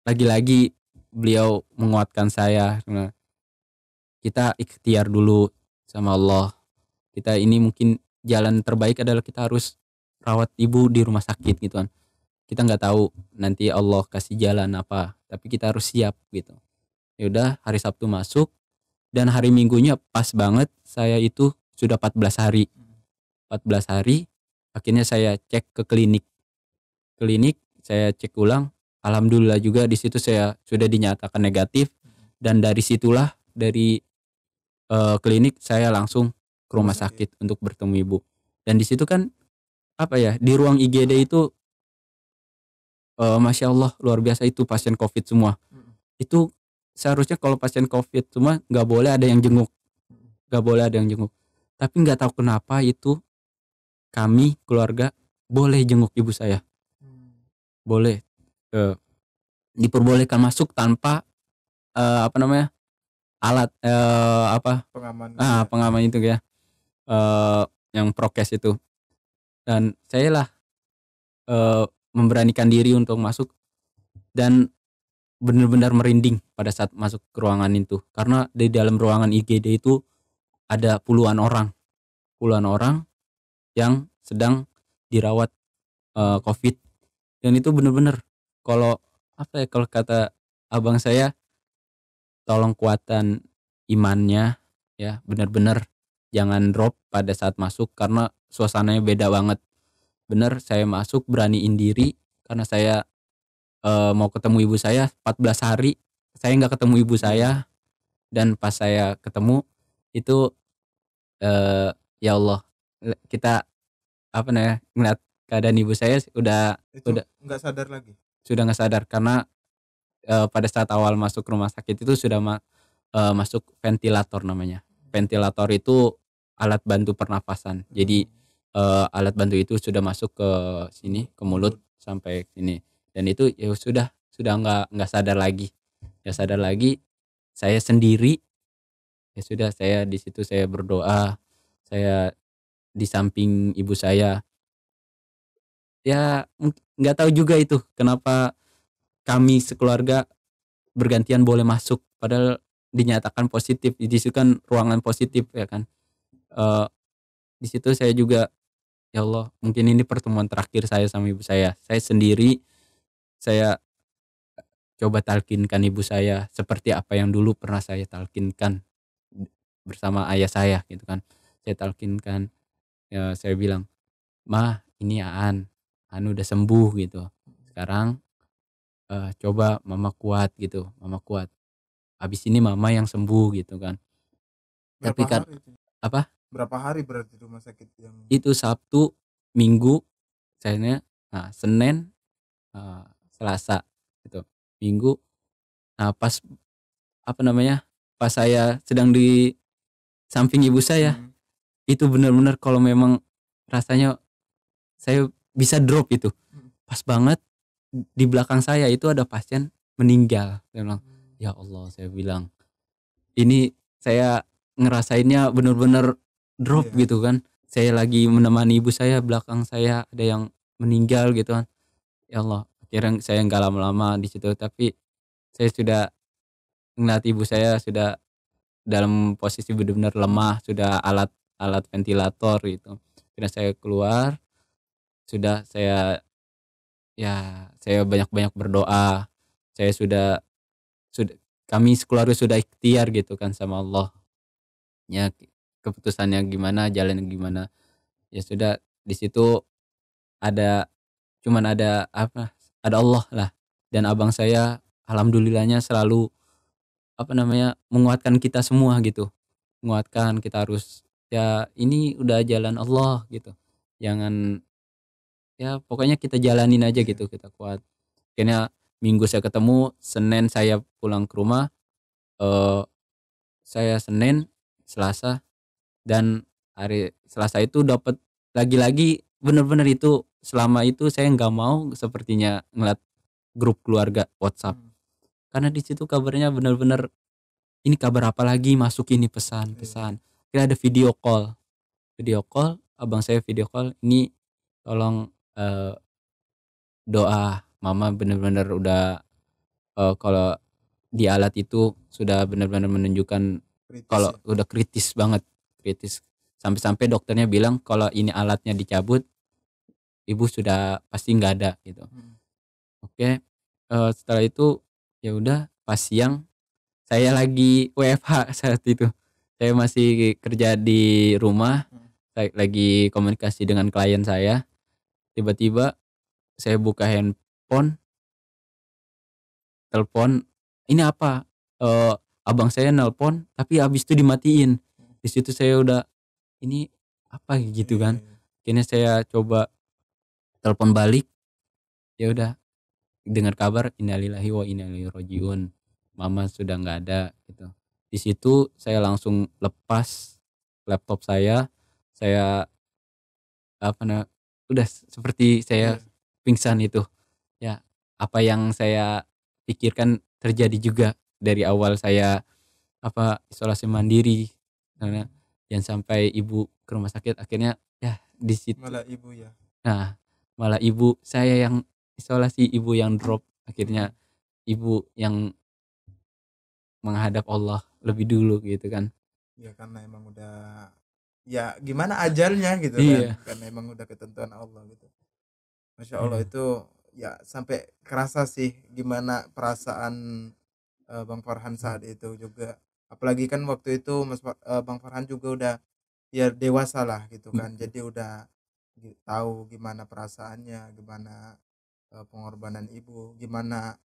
lagi-lagi beliau menguatkan saya, kita ikhtiar dulu sama Allah, kita ini mungkin jalan terbaik adalah kita harus rawat ibu di rumah sakit gitu kan. Kita nggak tahu nanti Allah kasih jalan apa, tapi kita harus siap gitu. Ya udah, hari Sabtu masuk, dan hari Minggunya pas banget saya itu sudah 14 hari. 14 hari akhirnya saya cek ke klinik, saya cek ulang, alhamdulillah juga di situ saya sudah dinyatakan negatif. Dan dari situlah, dari klinik saya langsung ke rumah sakit untuk bertemu ibu. Dan di situ kan apa ya, di ruang IGD itu Masya Allah luar biasa, itu pasien COVID semua. Itu seharusnya kalau pasien COVID semua nggak boleh ada yang jenguk, nggak boleh ada yang jenguk. Tapi nggak tahu kenapa itu kami keluarga boleh jenguk ibu saya, boleh, diperbolehkan masuk tanpa apa namanya, alat apa Pengaman gitu ya. pengaman itu ya, yang prokes itu. Dan saya lah memberanikan diri untuk masuk, dan benar-benar merinding pada saat masuk ke ruangan itu, karena di dalam ruangan IGD itu ada puluhan orang yang sedang dirawat COVID. Dan itu benar-benar, kalau apa ya, kalau kata abang saya, tolong kuatkan imannya ya, benar-benar jangan drop pada saat masuk, karena suasananya beda banget. Bener, saya masuk beraniin diri karena saya mau ketemu ibu saya. 14 hari saya nggak ketemu ibu saya, dan pas saya ketemu itu ya Allah, kita apa namanya, ngeliat keadaan ibu saya Itu udah nggak sadar lagi. sudah nggak sadar, karena pada saat awal masuk rumah sakit itu sudah masuk ventilator namanya. Ventilator itu alat bantu pernafasan. Jadi alat bantu itu sudah masuk ke sini, ke mulut sampai sini, dan itu ya sudah nggak sadar lagi, saya sendiri. Ya sudah, saya di situ saya berdoa, saya di samping ibu saya. Ya nggak tahu juga itu kenapa kami sekeluarga bergantian boleh masuk, padahal dinyatakan positif. Di situ kan ruangan positif ya kan. Eh, di situ saya juga, ya Allah mungkin ini pertemuan terakhir saya sama ibu saya. Saya sendiri, saya coba talkinkan ibu saya seperti apa yang dulu pernah saya talkinkan bersama ayah saya gitu kan. Saya talkinkan, ya saya bilang, "Mah, ini Aan udah sembuh gitu. Sekarang coba mama kuat gitu, mama kuat. Habis ini mama yang sembuh," gitu kan. Tapi Berapa kan hari itu? apa? Berapa hari berarti rumah sakit yang Itu Sabtu, Minggu, sayanya, nah Senin, eee, Selasa gitu, Minggu. Nah pas apa namanya, pas saya sedang di samping ibu saya, itu benar-benar kalau memang rasanya saya bisa drop itu. Pas banget di belakang saya itu ada pasien meninggal, saya bilang. Ya Allah, saya bilang, ini saya ngerasainnya bener-bener drop Iya. gitu kan. Saya lagi menemani ibu saya, belakang saya ada yang meninggal gitu kan. Ya Allah, akhirnya saya nggak lama-lama di situ, tapi saya sudah ngeliat ibu saya sudah dalam posisi benar-benar Hmm. lemah, sudah alat alat ventilator gitu. Akhirnya saya keluar, sudah saya banyak-banyak berdoa. Saya sudah kami sekeluarga sudah ikhtiar gitu kan sama Allah. Ya keputusannya gimana, jalannya gimana. Ya sudah di situ ada ada apa, ada Allah lah. Dan abang saya alhamdulillahnya selalu apa namanya, menguatkan kita semua gitu. Menguatkan kita harus, ya ini udah jalan Allah gitu. Jangan, ya pokoknya kita jalanin aja Iya. gitu, kita kuat. Akhirnya Minggu saya ketemu, Senin saya pulang ke rumah, eee, saya Senin, Selasa, dan hari Selasa itu dapat lagi-lagi bener-bener itu, selama itu saya nggak mau sepertinya ngeliat grup keluarga WhatsApp. Hmm. Karena di situ kabarnya bener-bener, ini kabar apa lagi, masuk ini Iya. pesan-pesan. Kira ada video call, abang saya video call, "Ini tolong, doa mama bener-bener udah, kalau di alat itu sudah benar-benar menunjukkan Kritis kalau ya. udah kritis banget, kritis. Sampai-sampai dokternya bilang kalau ini alatnya dicabut, ibu sudah pasti nggak ada," gitu. Hmm. Oke, setelah itu ya udah pas siang saya lagi WFH saat itu. Saya masih kerja di rumah, Hmm. saya lagi komunikasi dengan klien saya, tiba-tiba saya buka handphone, telepon, ini apa, eee, abang saya nelpon tapi habis itu dimatiin. Di situ saya udah, ini apa gitu Iya, kan. iya. Akhirnya saya coba telepon balik, ya udah dengar kabar innalillahi wa inna ilaihi rajiun. Mama sudah nggak ada gitu. Di situ saya langsung lepas laptop saya apa udah seperti saya Iya. pingsan itu. Ya, apa yang saya pikirkan terjadi juga dari awal saya isolasi mandiri, karena Hmm. jangan sampai ibu ke rumah sakit, akhirnya ya di situ. Malah ibu ya. Nah, malah ibu saya yang isolasi, ibu yang drop, Hmm. akhirnya ibu yang menghadap Allah lebih dulu gitu kan. Ya karena emang udah, ya gimana ajalnya gitu kan, Iya, karena emang udah ketentuan Allah gitu. Masya Allah iya. itu, ya sampai kerasa sih gimana perasaan Bang Farhan saat itu juga. Apalagi kan waktu itu Bang Farhan juga udah ya dewasa lah gitu kan. Betul, Jadi udah tahu gimana perasaannya, gimana pengorbanan ibu, gimana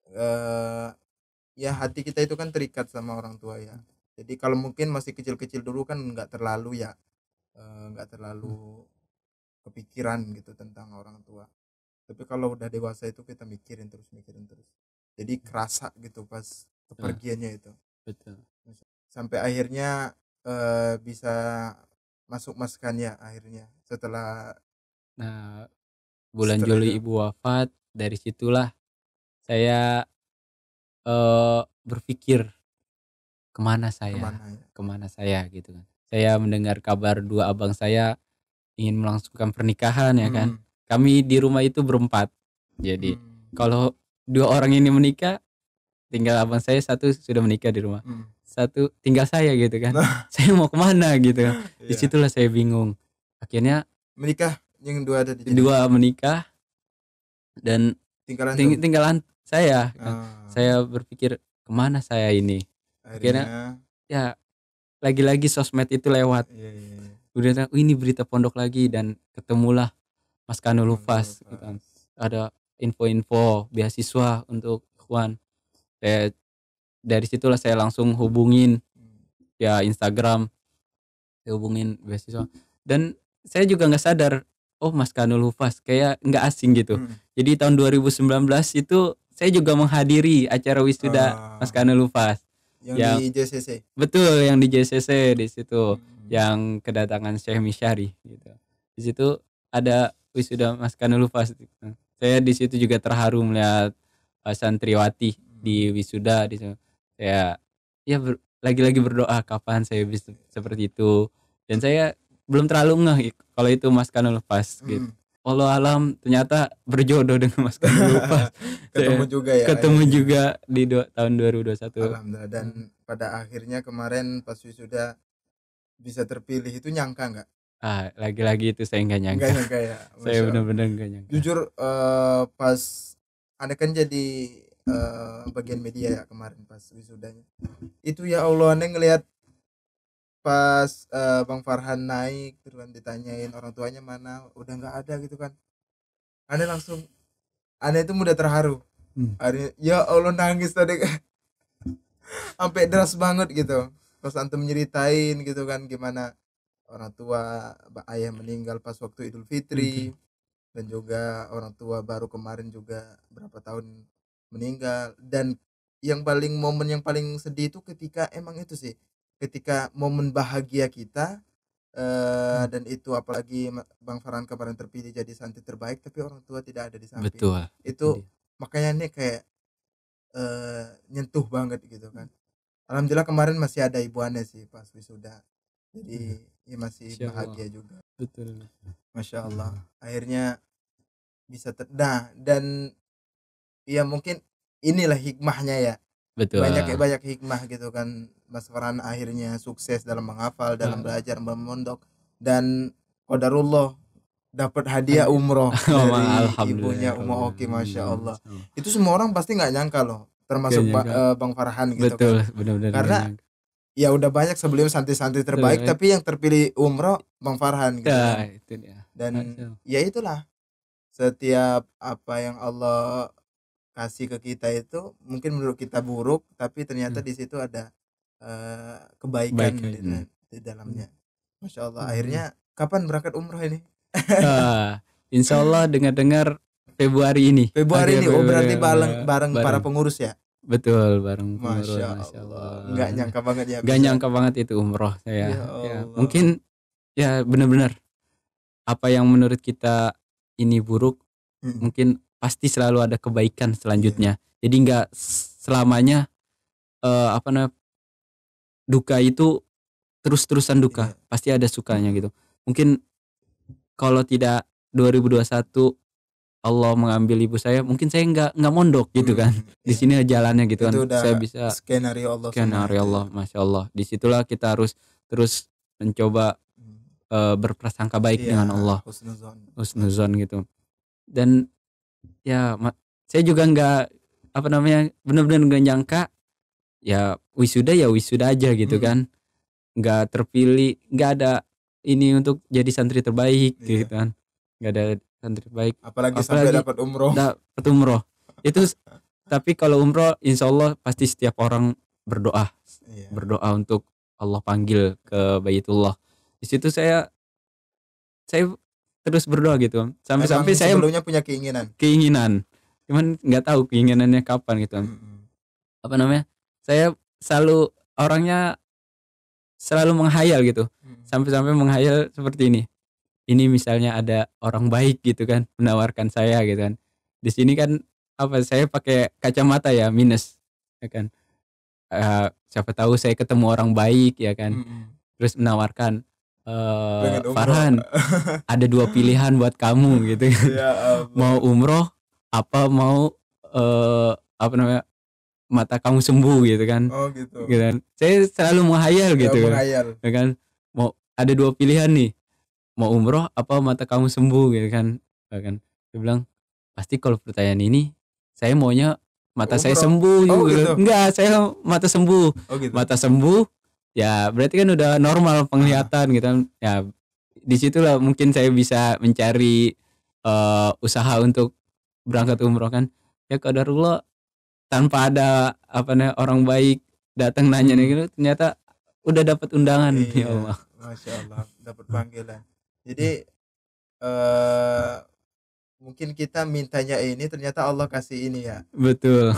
eh, ya hati kita itu kan terikat sama orang tua ya. Jadi kalau mungkin masih kecil-kecil dulu kan nggak terlalu ya, nggak terlalu kepikiran gitu tentang orang tua. Tapi kalau udah dewasa itu kita mikirin terus. Jadi kerasa gitu pas betul, kepergiannya itu. betul. Sampai akhirnya bisa masuk maskannya akhirnya setelah Nah, bulan setelah itu Juli ibu wafat, dari situlah saya, berpikir, kemana saya, kemana ya. kemana saya gitu kan. Saya mendengar kabar 2 abang saya ingin melangsungkan pernikahan ya kan. Hmm. Kami di rumah itu berempat. Jadi Hmm. kalau 2 orang ini menikah, tinggal abang saya satu sudah menikah di rumah. Hmm. Satu tinggal saya gitu kan. Nah. Saya mau kemana gitu kan. Di Iya, situlah saya bingung. Akhirnya menikah yang dua ada di sini, 2 menikah dan tinggal antum. tinggalan saya kan. Ah, Saya berpikir, kemana saya ini? Akhirnya akhirnya ya lagi-lagi sosmed itu lewat. iya, iya, iya. Udah, ini berita pondok lagi dan ketemulah Mas Kanul Mantul Lufas gitu kan. pas. Ada info-info beasiswa untuk ikhwan. Saya dari situlah saya langsung hubungin Hmm. ya Instagram, saya hubungin beasiswa. Dan saya juga nggak sadar, oh Mas Kanul Lufas kayak nggak asing gitu. Hmm. Jadi tahun 2019 itu saya juga menghadiri acara wisuda Mas Ah, Kanul Lufas. yang Yang di JCC. betul yang di JCC di situ, Hmm. yang kedatangan Syekh Misyari gitu. Di situ ada wisuda Mas Kanul Lufas. Saya di situ juga terharu melihat santriwati di wisuda di saya ya lagi-lagi berdoa kapan saya bisa seperti itu, dan saya belum terlalu ngeh kalau itu Mas Kanul pas gitu. Allah alam ternyata berjodoh dengan Mas Kanul pas. Ketemu Saya juga ya ketemu akhirnya. juga di tahun 2021. Alhamdulillah. Dan pada akhirnya kemarin pas wisuda bisa terpilih, itu nyangka nggak? Lagi-lagi itu saya nggak nyangka. Nggak nyangka ya. Saya Masya Allah. benar-benar nggak nyangka. Jujur pas Anda kan jadi bagian media ya kemarin pas wisudanya. Itu ya Allah, Anda ngelihat pas Bang Farhan naik terus kan ditanyain orang tuanya mana, udah nggak ada gitu kan. Anda langsung, Anda itu mudah terharu. Akhirnya ya Allah nangis tadi sampai deras banget gitu. Pas antum nyeritain gitu kan gimana orang tua ayah meninggal pas waktu Idul Fitri, dan juga orang tua baru kemarin juga berapa tahun meninggal. Dan momen yang paling sedih itu ketika emang itu sih, ketika momen bahagia kita dan itu apalagi Bang Farhan kemarin terpilih jadi santri terbaik tapi orang tua tidak ada di samping. Betul. Itu makanya nih kayak nyentuh banget gitu kan. Alhamdulillah kemarin masih ada ibu Ane sih pas wisuda, jadi ya masih bahagia juga. Betul. Masya Allah. Akhirnya bisa dan ya mungkin inilah hikmahnya ya. Betul. Banyak hikmah gitu kan. Mas Farhan akhirnya sukses dalam menghafal, dalam belajar, memondok, dan qadarullah dapat hadiah umroh dari ibunya Ummu Oki. Masya Allah. Itu semua orang pasti nggak nyangka loh, termasuk Bang Farhan gitu. Betul, kan. benar-benar. Karena ya udah banyak sebelum santri-santri terbaik, tapi yang terpilih umroh Bang Farhan gitu. Ya, itu dia. Dan ya itulah, setiap apa yang Allah kasih ke kita itu mungkin menurut kita buruk, tapi ternyata di situ ada kebaikan di dalamnya. Masya Allah. Akhirnya kapan berangkat umroh ini? Insya Allah dengar-dengar Februari ini. Berarti bareng para pengurus ya? Betul, bareng pengurus. Masya Allah. Nggak nyangka banget ya. Nggak nyangka banget itu umroh saya. Ya, mungkin ya benar-benar apa yang menurut kita ini buruk, mungkin pasti selalu ada kebaikan selanjutnya. Jadi nggak selamanya duka itu terus-terusan duka. Pasti ada sukanya gitu. Mungkin kalau tidak 2021 Allah mengambil ibu saya, mungkin saya nggak mondok gitu kan. Di sini jalannya gitu kan. Saya bisa skenario Allah, Masya Allah. Disitulah kita harus terus mencoba berprasangka baik dengan Allah, husnuzon gitu. Dan ya saya juga nggak benar-benar nggak nyangka ya wisuda aja gitu kan, nggak terpilih, nggak ada ini untuk jadi santri terbaik gitu kan, nggak ada santri terbaik, apalagi sampai dapat umroh itu. Tapi kalau umroh insya Allah pasti setiap orang berdoa untuk Allah panggil ke Baitullah. Di situ saya terus berdoa gitu sampai saya sebelumnya punya keinginan, cuman nggak tahu keinginannya kapan gitu. Saya selalu orangnya selalu menghayal gitu, sampai menghayal seperti ini misalnya ada orang baik gitu kan menawarkan saya gitu kan. Di sini kan saya pakai kacamata ya minus ya kan, siapa tahu saya ketemu orang baik ya kan, terus menawarkan Farhan ada 2 pilihan buat kamu gitu kan. Mau umroh apa mau mata kamu sembuh gitu kan. Gitu kan. Saya selalu menghayal gitu ya kan. Mau ada 2 pilihan nih, mau umroh apa mata kamu sembuh gitu kan. Dia bilang pasti kalau pertanyaan ini saya maunya mata saya sembuh gitu. Enggak, saya mata sembuh. Gitu. Mata sembuh ya berarti kan udah normal penglihatan gitu kan. Ya disitulah mungkin saya bisa mencari usaha untuk berangkat umroh kan. Ya qadarullah tanpa ada orang baik datang nanya gitu, ternyata udah dapat undangan. Ya Allah. Masya Allah, dapat panggilan. Jadi mungkin kita mintanya ini, ternyata Allah kasih ini ya. Betul.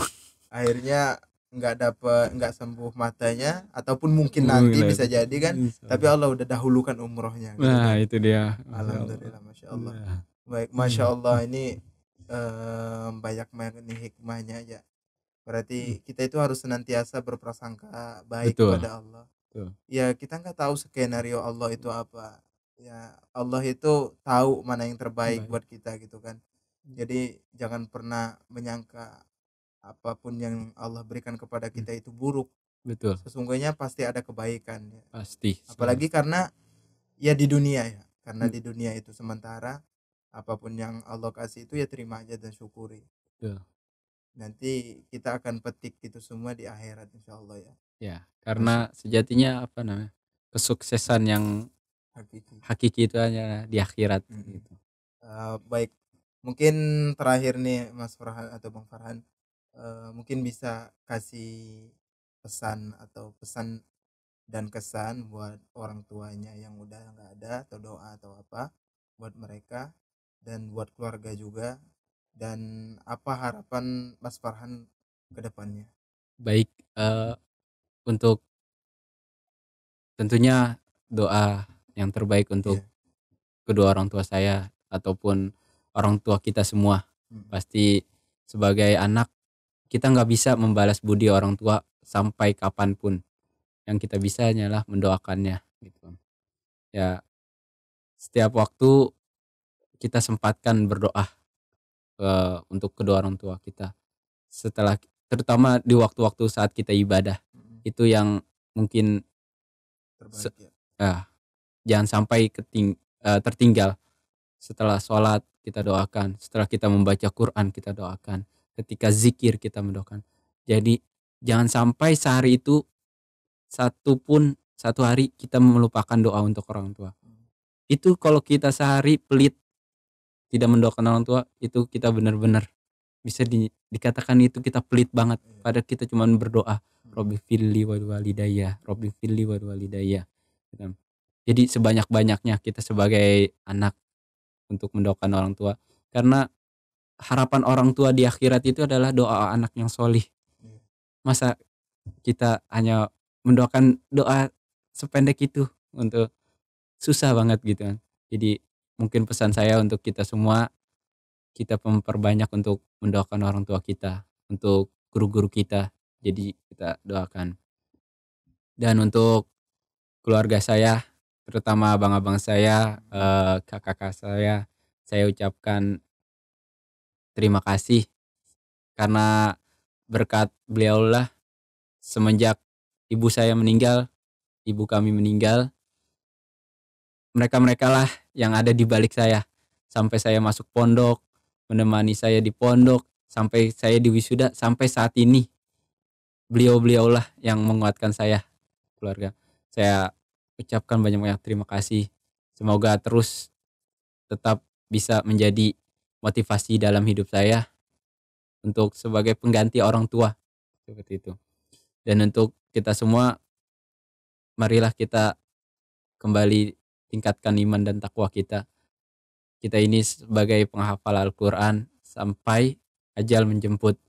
Akhirnya nggak sembuh matanya, ataupun mungkin nanti bisa jadi kan, tapi Allah udah dahulukan umrohnya gitu. Nah itu dia. Alhamdulillah, Masya Allah. Baik, Masya Allah, ini banyak nih hikmahnya ya. Berarti kita itu harus senantiasa berprasangka baik Betul, kepada Allah. betul. Ya kita nggak tahu skenario Allah itu apa. Ya Allah itu tahu mana yang terbaik Baik. buat kita gitu kan. Jadi jangan pernah menyangka apapun yang Allah berikan kepada kita itu buruk. Betul, Sesungguhnya pasti ada kebaikan ya. pasti selalu. Apalagi karena ya di dunia ya. Karena Hmm, di dunia itu sementara, apapun yang Allah kasih itu ya terima aja dan syukuri. betul. Nanti kita akan petik itu semua di akhirat insya Allah ya. Ya, Masya karena sejatinya apa namanya? Kesuksesan yang hakiki. hakiki itu hanya di akhirat Mm-mm. gitu. Baik, mungkin terakhir nih Mas Farhan atau Bang Farhan, mungkin bisa kasih pesan atau pesan dan kesan buat orang tuanya yang udah nggak ada, atau doa atau apa buat mereka dan buat keluarga juga, dan apa harapan Mas Farhan ke depannya. Baik, untuk tentunya doa yang terbaik untuk Iya. kedua orang tua saya ataupun orang tua kita semua. Mm. Pasti sebagai anak kita nggak bisa membalas budi orang tua sampai kapanpun. Yang kita bisa hanyalah mendoakannya gitu. Ya, setiap waktu kita sempatkan berdoa untuk kedua orang tua kita. Setelah terutama di waktu-waktu saat kita ibadah. Mm. Itu yang mungkin Terbaik ya. ah, jangan sampai tertinggal. Setelah sholat kita doakan, setelah kita membaca Quran kita doakan, ketika zikir kita mendoakan. Jadi jangan sampai sehari itu satu hari kita melupakan doa untuk orang tua. Itu kalau kita sehari pelit tidak mendoakan orang tua, itu kita benar-benar bisa dikatakan itu kita pelit banget. Iya. Padahal kita cuma berdoa, Robbi firli wal walidayya, Robbi firli wal walidayya. Gitu. Jadi sebanyak-banyaknya kita sebagai anak untuk mendoakan orang tua, karena harapan orang tua di akhirat itu adalah doa anak yang solih. Iya. Masa kita hanya mendoakan doa sependek itu, untuk susah banget gitu kan. Jadi mungkin pesan saya untuk kita semua, kita memperbanyak untuk mendoakan orang tua kita, untuk guru-guru kita, jadi kita doakan. Dan untuk keluarga saya, terutama abang-abang saya, kakak-kakak saya ucapkan terima kasih karena berkat beliaulah semenjak ibu saya meninggal, ibu kami meninggal, mereka-mereka lah yang ada di balik saya sampai saya masuk pondok, menemani saya di pondok sampai saya di wisuda sampai saat ini. Beliau-beliaulah yang menguatkan saya, keluarga. Saya ucapkan banyak-banyak terima kasih. Semoga terus tetap bisa menjadi motivasi dalam hidup saya untuk sebagai pengganti orang tua seperti itu. Dan untuk kita semua, marilah kita kembali tingkatkan iman dan takwa kita. Kita ini sebagai penghafal Al-Quran sampai ajal menjemput.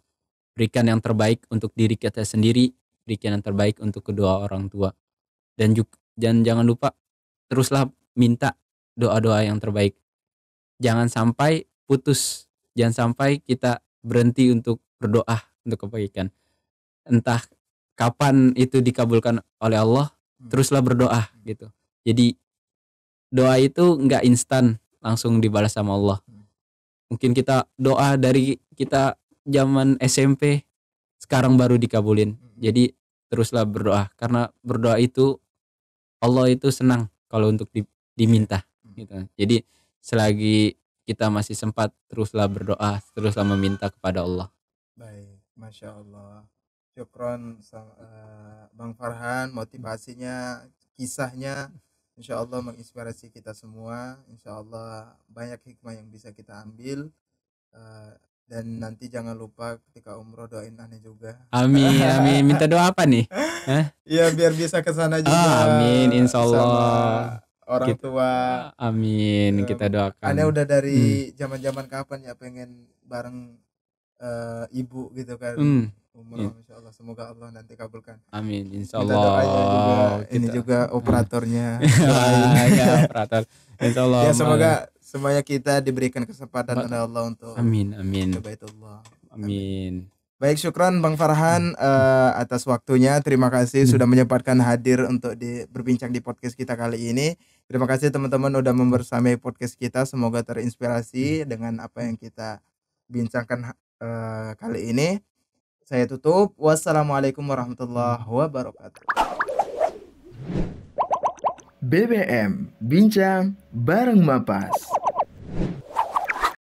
Berikan yang terbaik untuk diri kita sendiri, berikan yang terbaik untuk kedua orang tua. Dan jangan lupa teruslah minta doa-doa yang terbaik. Jangan sampai putus, jangan sampai kita berhenti untuk berdoa untuk kebaikan. Entah kapan itu dikabulkan oleh Allah, teruslah berdoa gitu. Jadi doa itu nggak instan langsung dibalas sama Allah. Mungkin kita doa dari kita zaman SMP sekarang baru dikabulin. Jadi teruslah berdoa karena berdoa itu Allah itu senang kalau untuk diminta gitu. Jadi selagi kita masih sempat teruslah berdoa, teruslah meminta kepada Allah. Baik, Masya Allah. Syukron Bang Farhan, motivasinya, kisahnya, Insya Allah menginspirasi kita semua. Insya Allah banyak hikmah yang bisa kita ambil. Eh, dan nanti jangan lupa ketika umroh doain aneh juga. Amin, amin. Minta doa apa nih? Hah? Iya biar bisa ke sana juga Amin, insya sama Allah. orang Kita, tua. amin, kita Aneh doakan. udah dari zaman-zaman kapan ya pengen bareng ibu gitu kan Hmm, umroh. Insya Allah semoga Allah nanti kabulkan. amin, insya Minta doanya juga, Allah. ini Kita, juga operatornya doain. ya, operator. Insya Allah. Ya semoga semuanya kita diberikan kesempatan oleh Allah untuk Amin, amin, ke Baitullah. amin. Baik, syukran Bang Farhan atas waktunya. Terima kasih sudah menyempatkan hadir untuk berbincang di podcast kita kali ini. Terima kasih teman-teman udah membersamai podcast kita. Semoga terinspirasi dengan apa yang kita bincangkan kali ini. Saya tutup. Wassalamualaikum warahmatullahi wabarakatuh. BBM Bincang bareng Mapas.